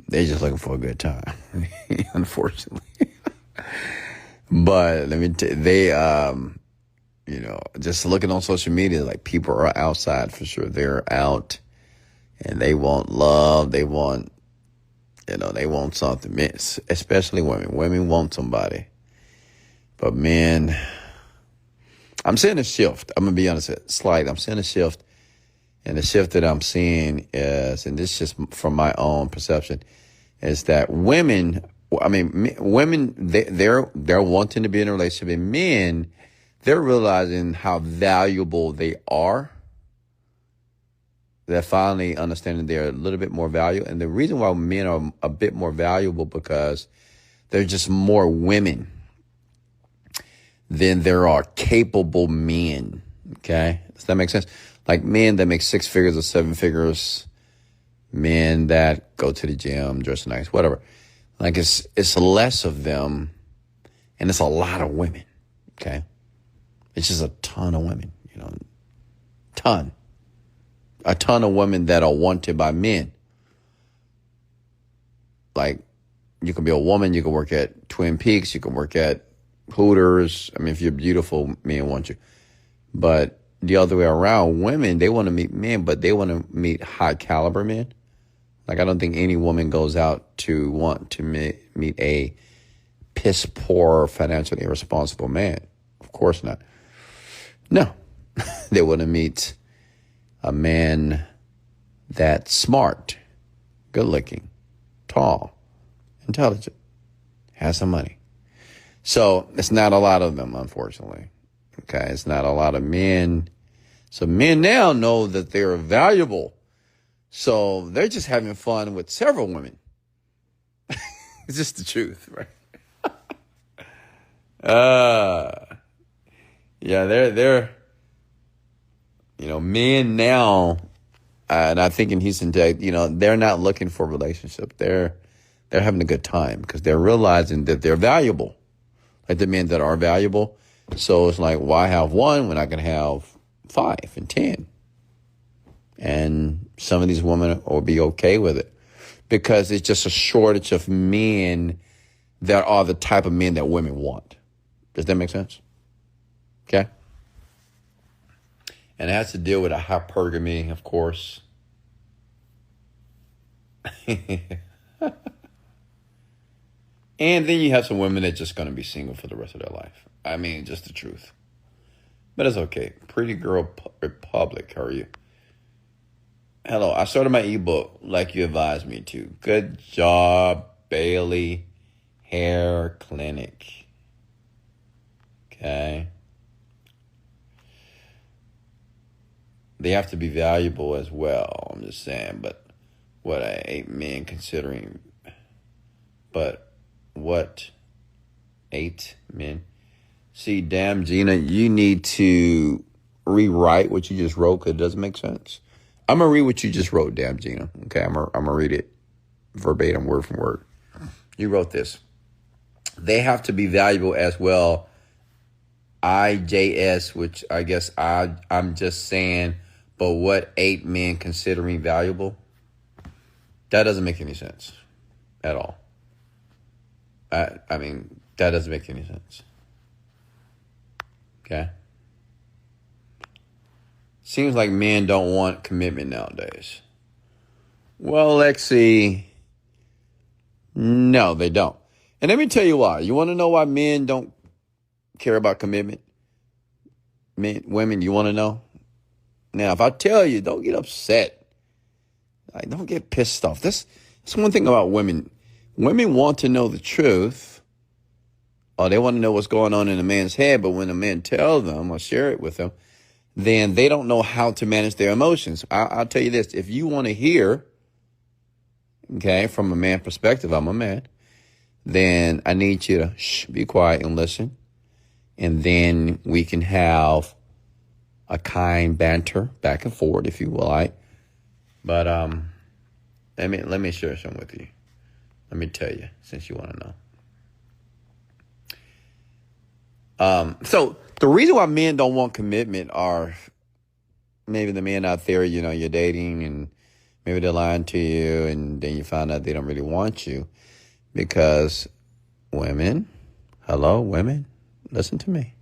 they're just looking for a good time, unfortunately. But let me just looking on social media, like people are outside for sure. They're out and they want love. They want, they want something. Men, especially women. Women want somebody. But men, I'm seeing a shift. I'm going to be honest, I'm seeing a shift. And the shift that I'm seeing is, and this is just from my own perception, is that women, they're wanting to be in a relationship, and men, they're realizing how valuable they are. They're finally understanding they're a little bit more valuable. And the reason why men are a bit more valuable because there's just more women than there are capable men. Okay? Does that make sense? Like men that make 6 figures or 7 figures, men that go to the gym, dress nice, whatever. Like it's less of them, and it's a lot of women. Okay, it's just a ton of women. A ton of women that are wanted by men. Like you can be a woman, you can work at Twin Peaks, you can work at Hooters. I mean, if you're beautiful, men want you. But the other way around, women, they want to meet men, but they want to meet high caliber men. Like, I don't think any woman goes out to want to meet a piss poor, financially irresponsible man. Of course not. No. They want to meet a man that's smart, good looking, tall, intelligent, has some money. So it's not a lot of them, unfortunately. Okay, it's not a lot of men. So men now know that they're valuable. So they're just having fun with several women. It's just the truth, right? Yeah, they're men now, And I think in Houston, they're not looking for a relationship. They're having a good time because they're realizing that they're valuable, like the men that are valuable. So it's like, why have one when I can have 5 and 10? And some of these women will be okay with it because it's just a shortage of men that are the type of men that women want. Does that make sense? Okay. And it has to deal with a hypergamy, of course. And then you have some women that are just going to be single for the rest of their life. I mean, just the truth. But it's okay. Pretty Girl Republic, how are you? Hello, I started my ebook like you advised me to. Good job, Bailey Hair Clinic. Okay. They have to be valuable as well. I'm just saying, but what 8 men considering, but what 8 men? See, damn, Gina, you need to rewrite what you just wrote because it doesn't make sense. I'm going to read what you just wrote, damn, Gina. Okay, I'm going to read it verbatim, word for word. You wrote this. They have to be valuable as well. IJS, which I guess I'm just saying, but what 8 men considering valuable? That doesn't make any sense at all. I mean, that doesn't make any sense. Okay? Seems like men don't want commitment nowadays. Well, Lexi, no, they don't. And let me tell you why. You want to know why men don't care about commitment? Women, you want to know? Now, if I tell you, don't get upset. Like, don't get pissed off. That's one thing about women. Women want to know the truth. Or they want to know what's going on in a man's head. But when a man tells them or share it with them, then they don't know how to manage their emotions. I'll tell you this. If you want to hear, okay, from a man perspective, I'm a man, then I need you to be quiet and listen. And then we can have a kind banter back and forward, if you will, like. But let me share something with you. Let me tell you, since you want to know. So the reason why men don't want commitment are maybe the men out there, you're dating and maybe they're lying to you and then you find out they don't really want you because women, listen to me.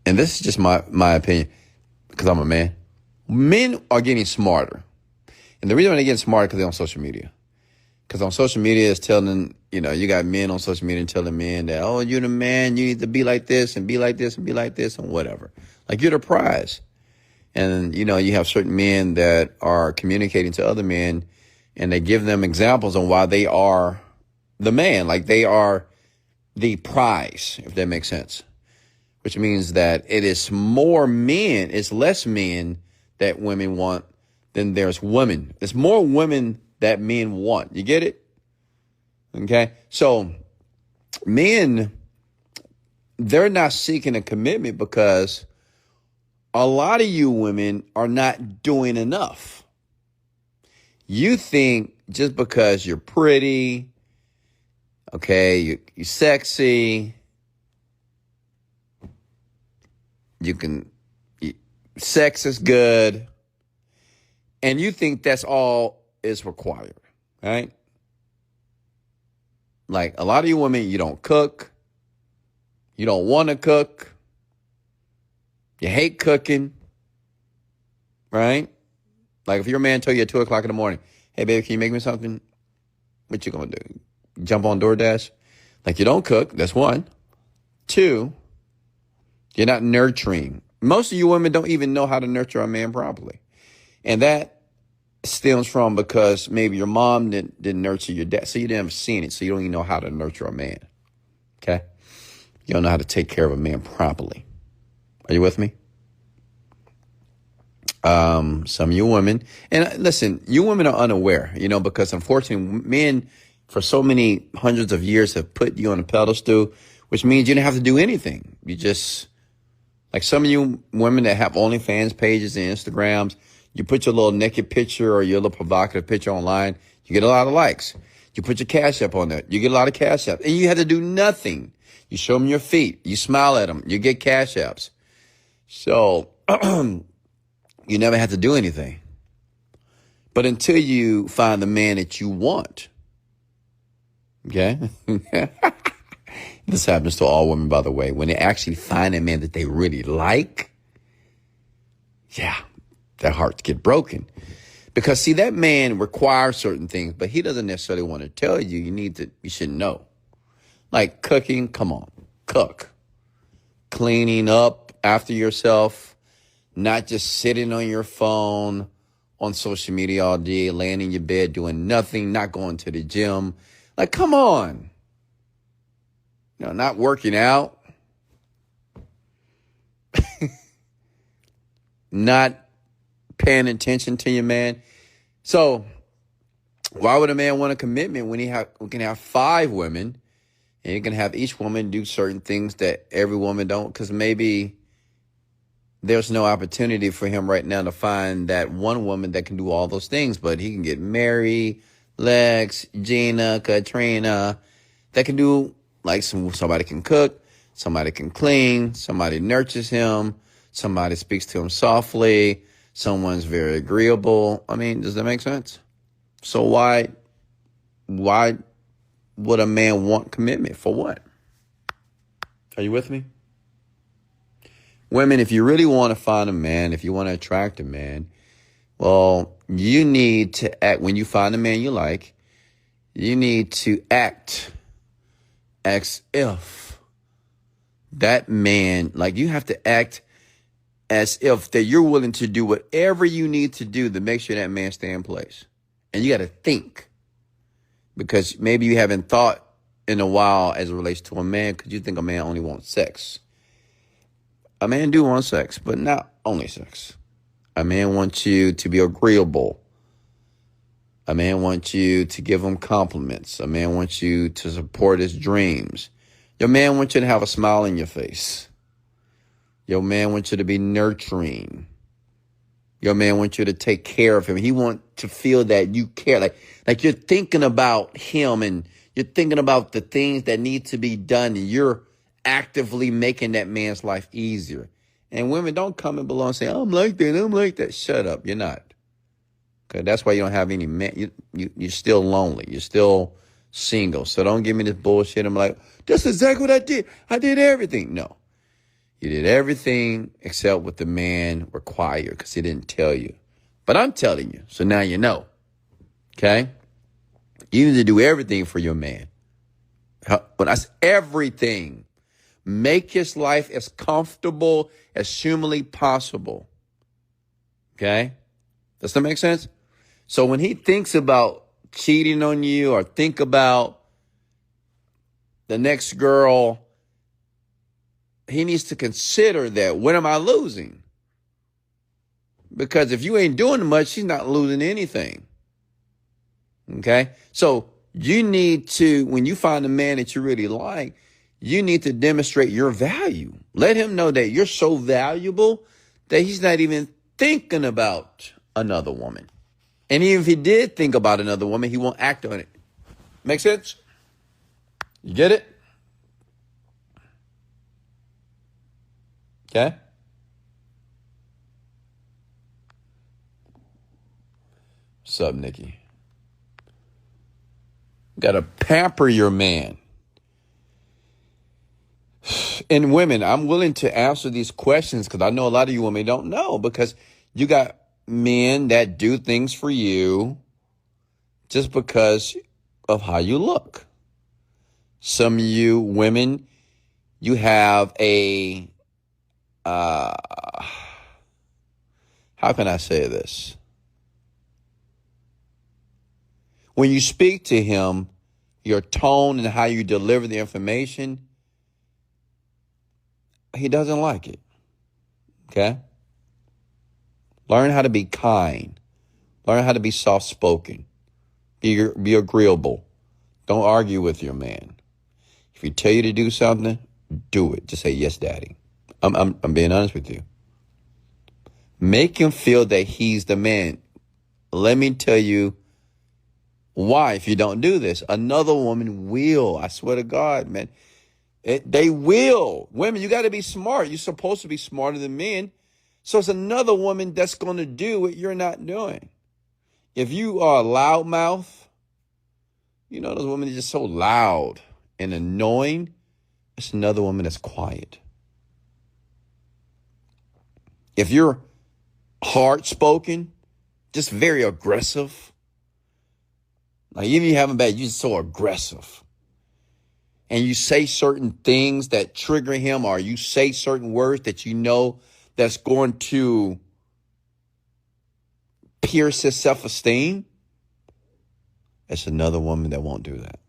And this is just my opinion because I'm a man. Men are getting smarter. And the reason why they're getting smarter because they're on social media. Because on social media, it's telling, you got men on social media telling men that, oh, you're the man, you need to be like this and be like this and be like this and whatever. Like you're the prize. And, you have certain men that are communicating to other men and they give them examples on why they are the man, like they are the prize, if that makes sense. Which means that it is more men, it's less men that women want than there's women. There's more women that men want. You get it? Okay. So men, they're not seeking a commitment because a lot of you women are not doing enough. You think just because you're pretty, okay, you're sexy, sex is good, and you think that's all is required, right? Like a lot of you women, you don't cook. You don't want to cook. You hate cooking, right? Like if your man told you at 2 o'clock in the morning, hey, baby, can you make me something? What you going to do? Jump on DoorDash? Like you don't cook. That's one. 2, you're not nurturing. Most of you women don't even know how to nurture a man properly. And that stems from because maybe your mom didn't nurture your dad. So you didn't have seen it. So you don't even know how to nurture a man. Okay? You don't know how to take care of a man properly. Are you with me? Some of you women, and listen, you women are unaware, because unfortunately men for so many hundreds of years have put you on a pedestal, which means you don't have to do anything. You just, like some of you women that have OnlyFans pages and Instagrams, You put your little naked picture or your little provocative picture online, you get a lot of likes. You put your Cash App on there, you get a lot of Cash Apps. And you have to do nothing. You show them your feet, you smile at them, you get Cash Apps. So you never have to do anything. But until you find the man that you want, okay? This happens to all women, by the way. When they actually find a man that they really like, yeah, their hearts get broken. Because, see, that man requires certain things, but he doesn't necessarily want to tell you. You should know. Like cooking, come on, cook. Cleaning up after yourself, not just sitting on your phone, on social media all day, laying in your bed doing nothing, not going to the gym. Like, come on. Not working out. Not paying attention to your man. So why would a man want a commitment when we can have 5 women and you can have each woman do certain things that every woman don't? Because maybe there's no opportunity for him right now to find that one woman that can do all those things, but he can get Mary, Lex, Gina, Katrina, that can do, like, somebody can cook, somebody can clean, somebody nurtures him, somebody speaks to him softly, someone's very agreeable. I mean, does that make sense? So why would a man want commitment? For what? Are you with me? Women, if you really want to find a man, if you want to attract a man, well, you need to act. When you find a man you like, you need to act as if that man, like, you have to act as if that you're willing to do whatever you need to do to make sure that man stay in place. And you got to think, because maybe you haven't thought in a while as it relates to a man, because you think a man only wants sex. A man do want sex, but not only sex. A man wants you to be agreeable. A man wants you to give him compliments. A man wants you to support his dreams. Your man wants you to have a smile on your face. Your man wants you to be nurturing. Your man wants you to take care of him. He wants to feel that you care. Like you're thinking about him and you're thinking about the things that need to be done. And you're actively making that man's life easier. And women, don't come and below and say, I'm like that. Shut up. You're not. Okay, that's why you don't have any men. You're still lonely. You're still single. So don't give me this bullshit. I'm like, that's exactly what I did. I did everything. No. You did everything except what the man required because he didn't tell you. But I'm telling you. So now you know. Okay? You need to do everything for your man. When I say everything, make his life as comfortable as humanly possible. Okay? Does that make sense? So when he thinks about cheating on you or think about the next girl, he needs to consider that, what am I losing? Because if you ain't doing much, she's not losing anything. Okay? So you need to, when you find a man that you really like, you need to demonstrate your value. Let him know that you're so valuable that he's not even thinking about another woman. And even if he did think about another woman, he won't act on it. Make sense? You get it? Okay? What's up, Nikki? Got to pamper your man. And women, I'm willing to answer these questions because I know a lot of you women don't know, because you got men that do things for you just because of how you look. Some of you women, you have a, how can I say this? When you speak to him, your tone and how you deliver the information, he doesn't like it. Okay? Learn how to be kind. Learn how to be soft-spoken. Be agreeable. Don't argue with your man. If he tell you to do something, do it. Just say, yes, daddy. I'm being honest with you. Make him feel that he's the man. Let me tell you why, if you don't do this. Another woman will. I swear to God, man. They will. Women, you got to be smart. You're supposed to be smarter than men. So it's another woman that's going to do what you're not doing. If you are a loudmouth, you know, those women are just so loud and annoying. It's another woman that's quiet. If you're hard-spoken, just very aggressive, like even if you haven't bad, you're just so aggressive. And you say certain things that trigger him, or you say certain words that you know that's going to pierce his self-esteem, it's another woman that won't do that.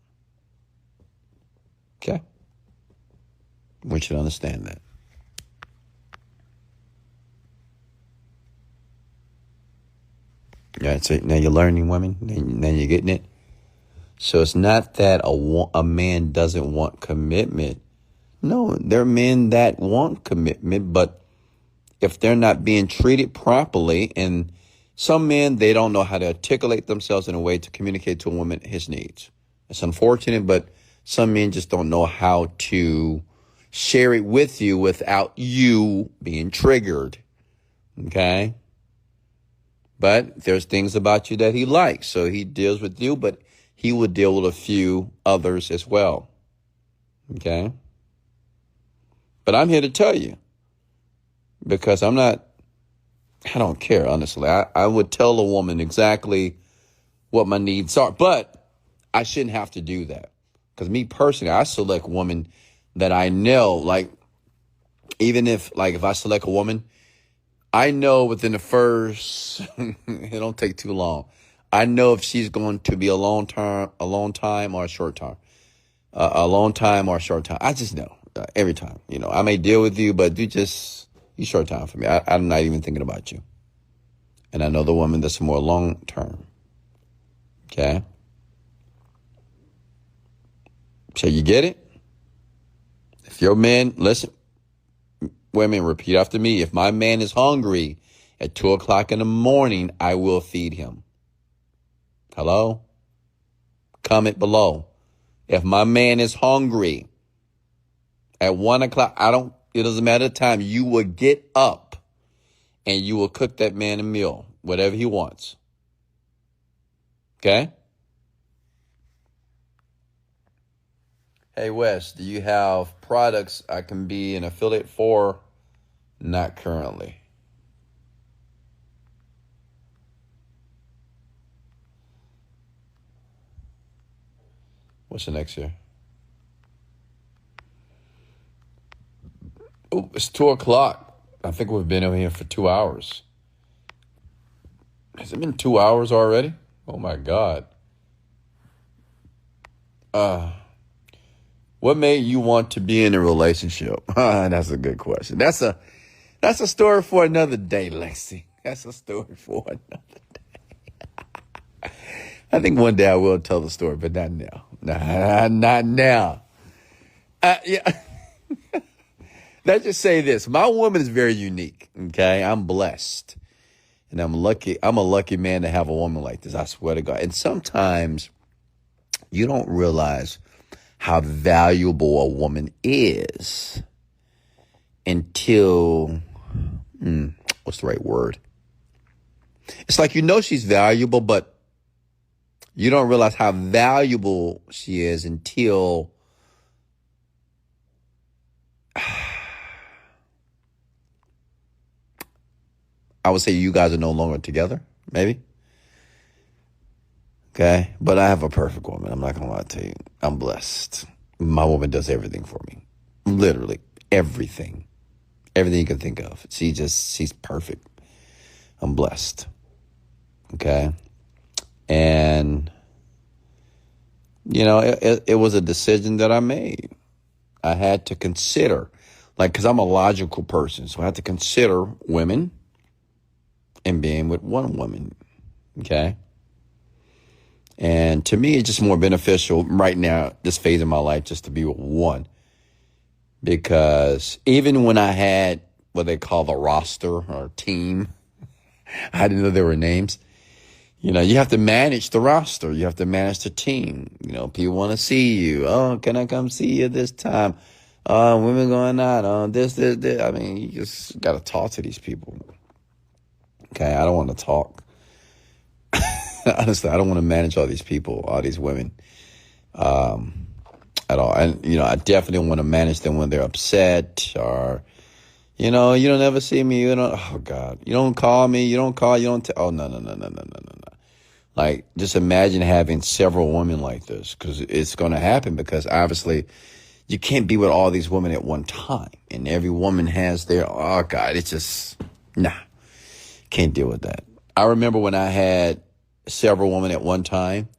Okay? I want you to understand that. Yeah, so now you're learning, women. Now you're getting it. So it's not that a man doesn't want commitment. No, there are men that want commitment, but if they're not being treated properly, and some men, they don't know how to articulate themselves in a way to communicate to a woman his needs. It's unfortunate, but some men just don't know how to share it with you without you being triggered. Okay? But there's things about you that he likes, so he deals with you, but he will deal with a few others as well. Okay? But I'm here to tell you, because I don't care, honestly. I would tell a woman exactly what my needs are, but I shouldn't have to do that. Because me personally, I select women that I know, like, even if I select a woman, I know within the first, it don't take too long. I know if she's going to be a long time or a short time. A long time or a short time. I just know every time. You know, I may deal with you, but you short time for me. I'm not even thinking about you. And I know the woman that's more long term. Okay? So you get it? If your man, listen, women, repeat after me. If my man is hungry at 2:00 in the morning, I will feed him. Hello? Comment below. If my man is hungry at 1:00, it doesn't matter the time, you will get up and you will cook that man a meal, whatever he wants. Okay? Hey, Wes, do you have products I can be an affiliate for? Not currently. What's the next year? Oh, it's 2:00. I think we've been over here for 2 hours. Has it been 2 hours already? Oh my God. What made you want to be in a relationship? That's a good question. That's a story for another day, Lexi. That's a story for another day. I think one day I will tell the story, but not now. Not now. Yeah. Let's just say this. My woman is very unique. Okay. I'm blessed. And I'm lucky. I'm a lucky man to have a woman like this. I swear to God. And sometimes you don't realize how valuable a woman is until, what's the right word? It's like, you know, she's valuable, but you don't realize how valuable she is until I would say you guys are no longer together, maybe. Okay. But I have a perfect woman. I'm not going to lie to you. I'm blessed. My woman does everything for me. Literally everything. Everything you can think of. She's perfect. I'm blessed. Okay. And, you know, it was a decision that I made. I had to consider, because I'm a logical person. So I had to consider women and being with one woman. Okay. And to me, it's just more beneficial right now, this phase of my life, just to be with one. Because even when I had what they call the roster or team, I didn't know there were names. You have to manage the roster. You have to manage the team. People want to see you. Oh, can I come see you this time? Women going out on this. I mean, you just got to talk to these people. Okay, I don't want to talk. Honestly, I don't want to manage all these people, all these women, at all. And, I definitely want to manage them when they're upset or, you don't ever see me. Oh God, you don't call me. You don't call. You don't. Oh, no. Like, just imagine having several women like this, because it's going to happen, because obviously you can't be with all these women at one time. And every woman has their, oh God, it's just, can't deal with that. I remember when I had several women at one time,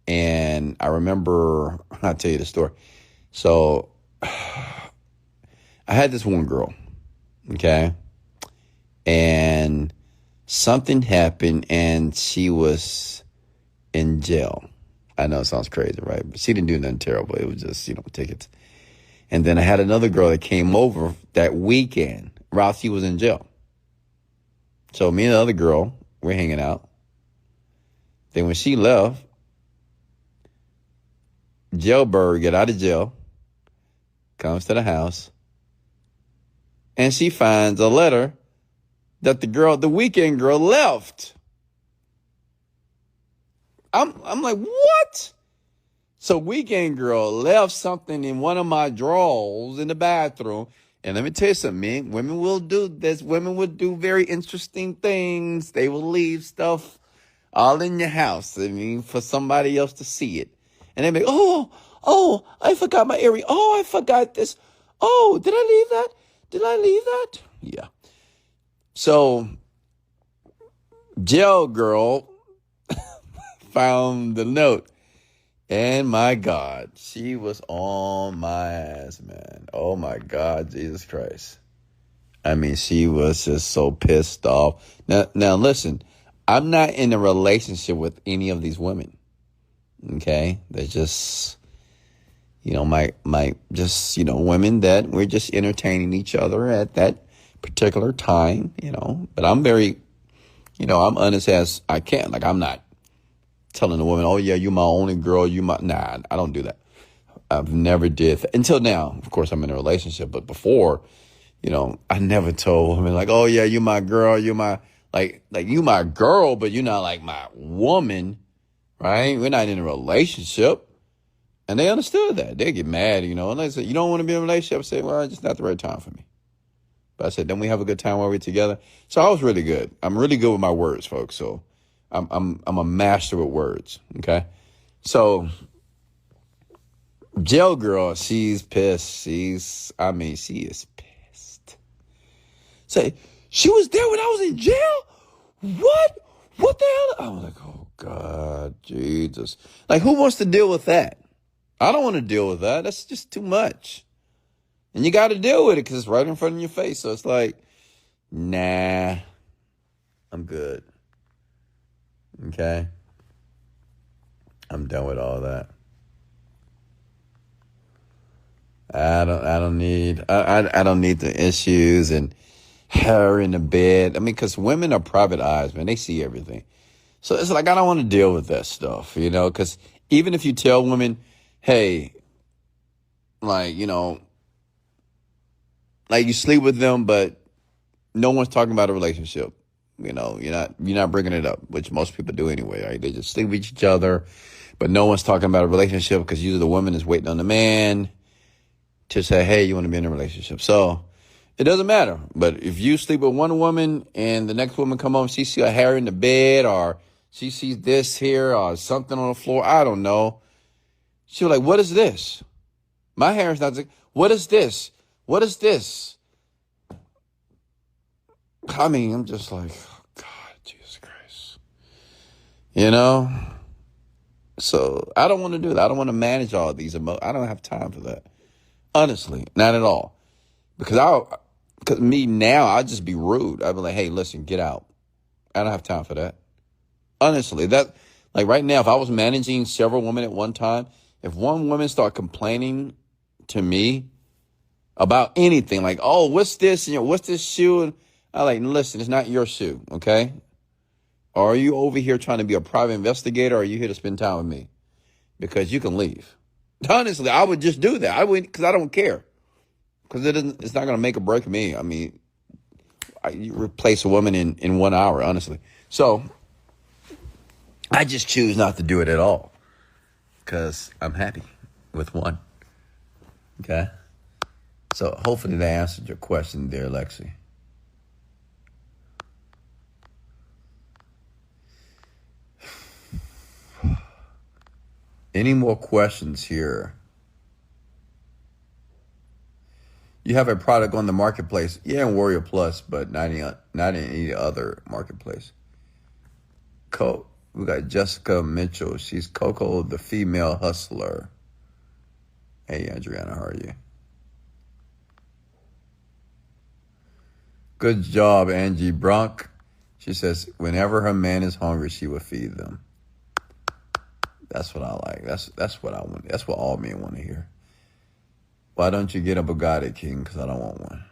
and I remember, I'll tell you the story. So I had this one girl, okay, and something happened and she was in jail. I know it sounds crazy, right? But she didn't do nothing terrible. It was just, tickets. And then I had another girl that came over that weekend while she was in jail. So me and the other girl, we're hanging out. Then when she left, Jailbird get out of jail, comes to the house, and she finds a letter that the weekend girl left. I'm like, what? So weekend girl left something in one of my drawers in the bathroom. And let me tell you something, man. Women will do this. Women will do very interesting things. They will leave stuff all in your house. For somebody else to see it. And they be, oh, I forgot my earring. Oh, I forgot this. Oh, did I leave that? Did I leave that? Yeah. So, jail girl found the note. And my God, she was on my ass, man. Oh my God, Jesus Christ. I mean, she was just so pissed off. Now listen, I'm not in a relationship with any of these women. Okay? They're just, women that we're just entertaining each other at that particular time, but I'm very, I'm honest as I can. Like, I'm not telling a woman, oh yeah, you my only girl, nah, I don't do that. I've never did until now. Of course, I'm in a relationship, but before, I never told women like, oh yeah, you my girl, you my, like you my girl, but you're not like my woman, right? We're not in a relationship. And they understood that. They get mad, and they said, you don't want to be in a relationship? I said, well, it's just not the right time for me. But I said, then we have a good time while we're together. So I was really good. I'm really good with my words, folks. So I'm a master with words. Okay. So jail girl, she's pissed. She is pissed. Say, she was there when I was in jail? What? What the hell? I was like, oh God, Jesus. Like, who wants to deal with that? I don't want to deal with that. That's just too much. And you got to deal with it because it's right in front of your face. So it's like, nah, I'm good. Okay? I'm done with all that. I don't need the issues and her in the bed. I mean, because women are private eyes, man. They see everything. So it's like, I don't want to deal with that stuff, because even if you tell women, hey, like, like you sleep with them, but no one's talking about a relationship. You're not bringing it up, which most people do anyway, right? They just sleep with each other, but no one's talking about a relationship because usually the woman is waiting on the man to say, hey, you want to be in a relationship. So it doesn't matter. But if you sleep with one woman and the next woman come home, she sees a hair in the bed or she sees this here or something on the floor, I don't know. She'll be like, what is this? My hair is not, what is this? What is this? I mean, I'm just like, oh God, Jesus Christ. So I don't want to do that. I don't want to manage all of these emotions. I don't have time for that. Honestly, not at all. Because me now, I'll just be rude. I'll be like, hey, listen, get out. I don't have time for that. Honestly, like right now, if I was managing several women at one time, if one woman start complaining to me about anything, like, oh, what's this? What's this shoe? I like, listen, it's not your shoe, okay? Are you over here trying to be a private investigator, or are you here to spend time with me? Because you can leave. Honestly, I would just do that. I would, because I don't care. Because it's not going to make or break me. I mean, you replace a woman in 1 hour, honestly. So I just choose not to do it at all because I'm happy with one. Okay? So hopefully that answered your question there, Lexi. Any more questions here? You have a product on the marketplace. Yeah, in Warrior Plus, but not in any other marketplace. We got Jessica Mitchell. She's Coco, the female hustler. Hey, Adriana, how are you? Good job, Angie Brunk. She says, whenever her man is hungry, she will feed them. That's what I like. That's what I want. That's what all men want to hear. Why don't you get a Bugatti, King? Because I don't want one.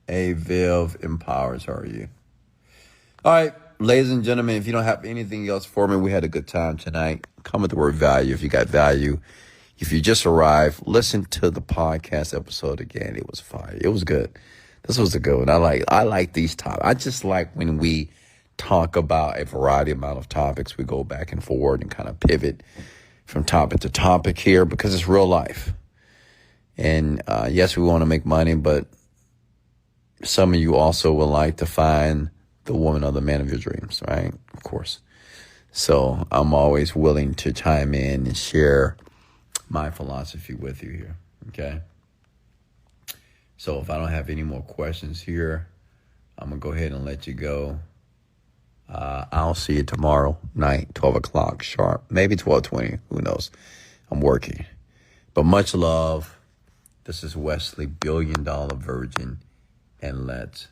Hey, Viv Empowers, how are you? All right, ladies and gentlemen, if you don't have anything else for me, we had a good time tonight. Come with the word value if you got value. If you just arrived, listen to the podcast episode again. It was fire. It was good. This was a good one. I like these topics. I just like when we talk about a variety amount of topics. We go back and forward and kind of pivot from topic to topic here because it's real life. And yes, we want to make money, but some of you also would like to find the woman or the man of your dreams, right? Of course. So I'm always willing to chime in and share my philosophy with you here, okay? So if I don't have any more questions here, I'm going to go ahead and let you go. I'll see you tomorrow night, 12 o'clock sharp, maybe 12:20, who knows? I'm working. But much love. This is Wesley, $1 Billion Virgin, and let's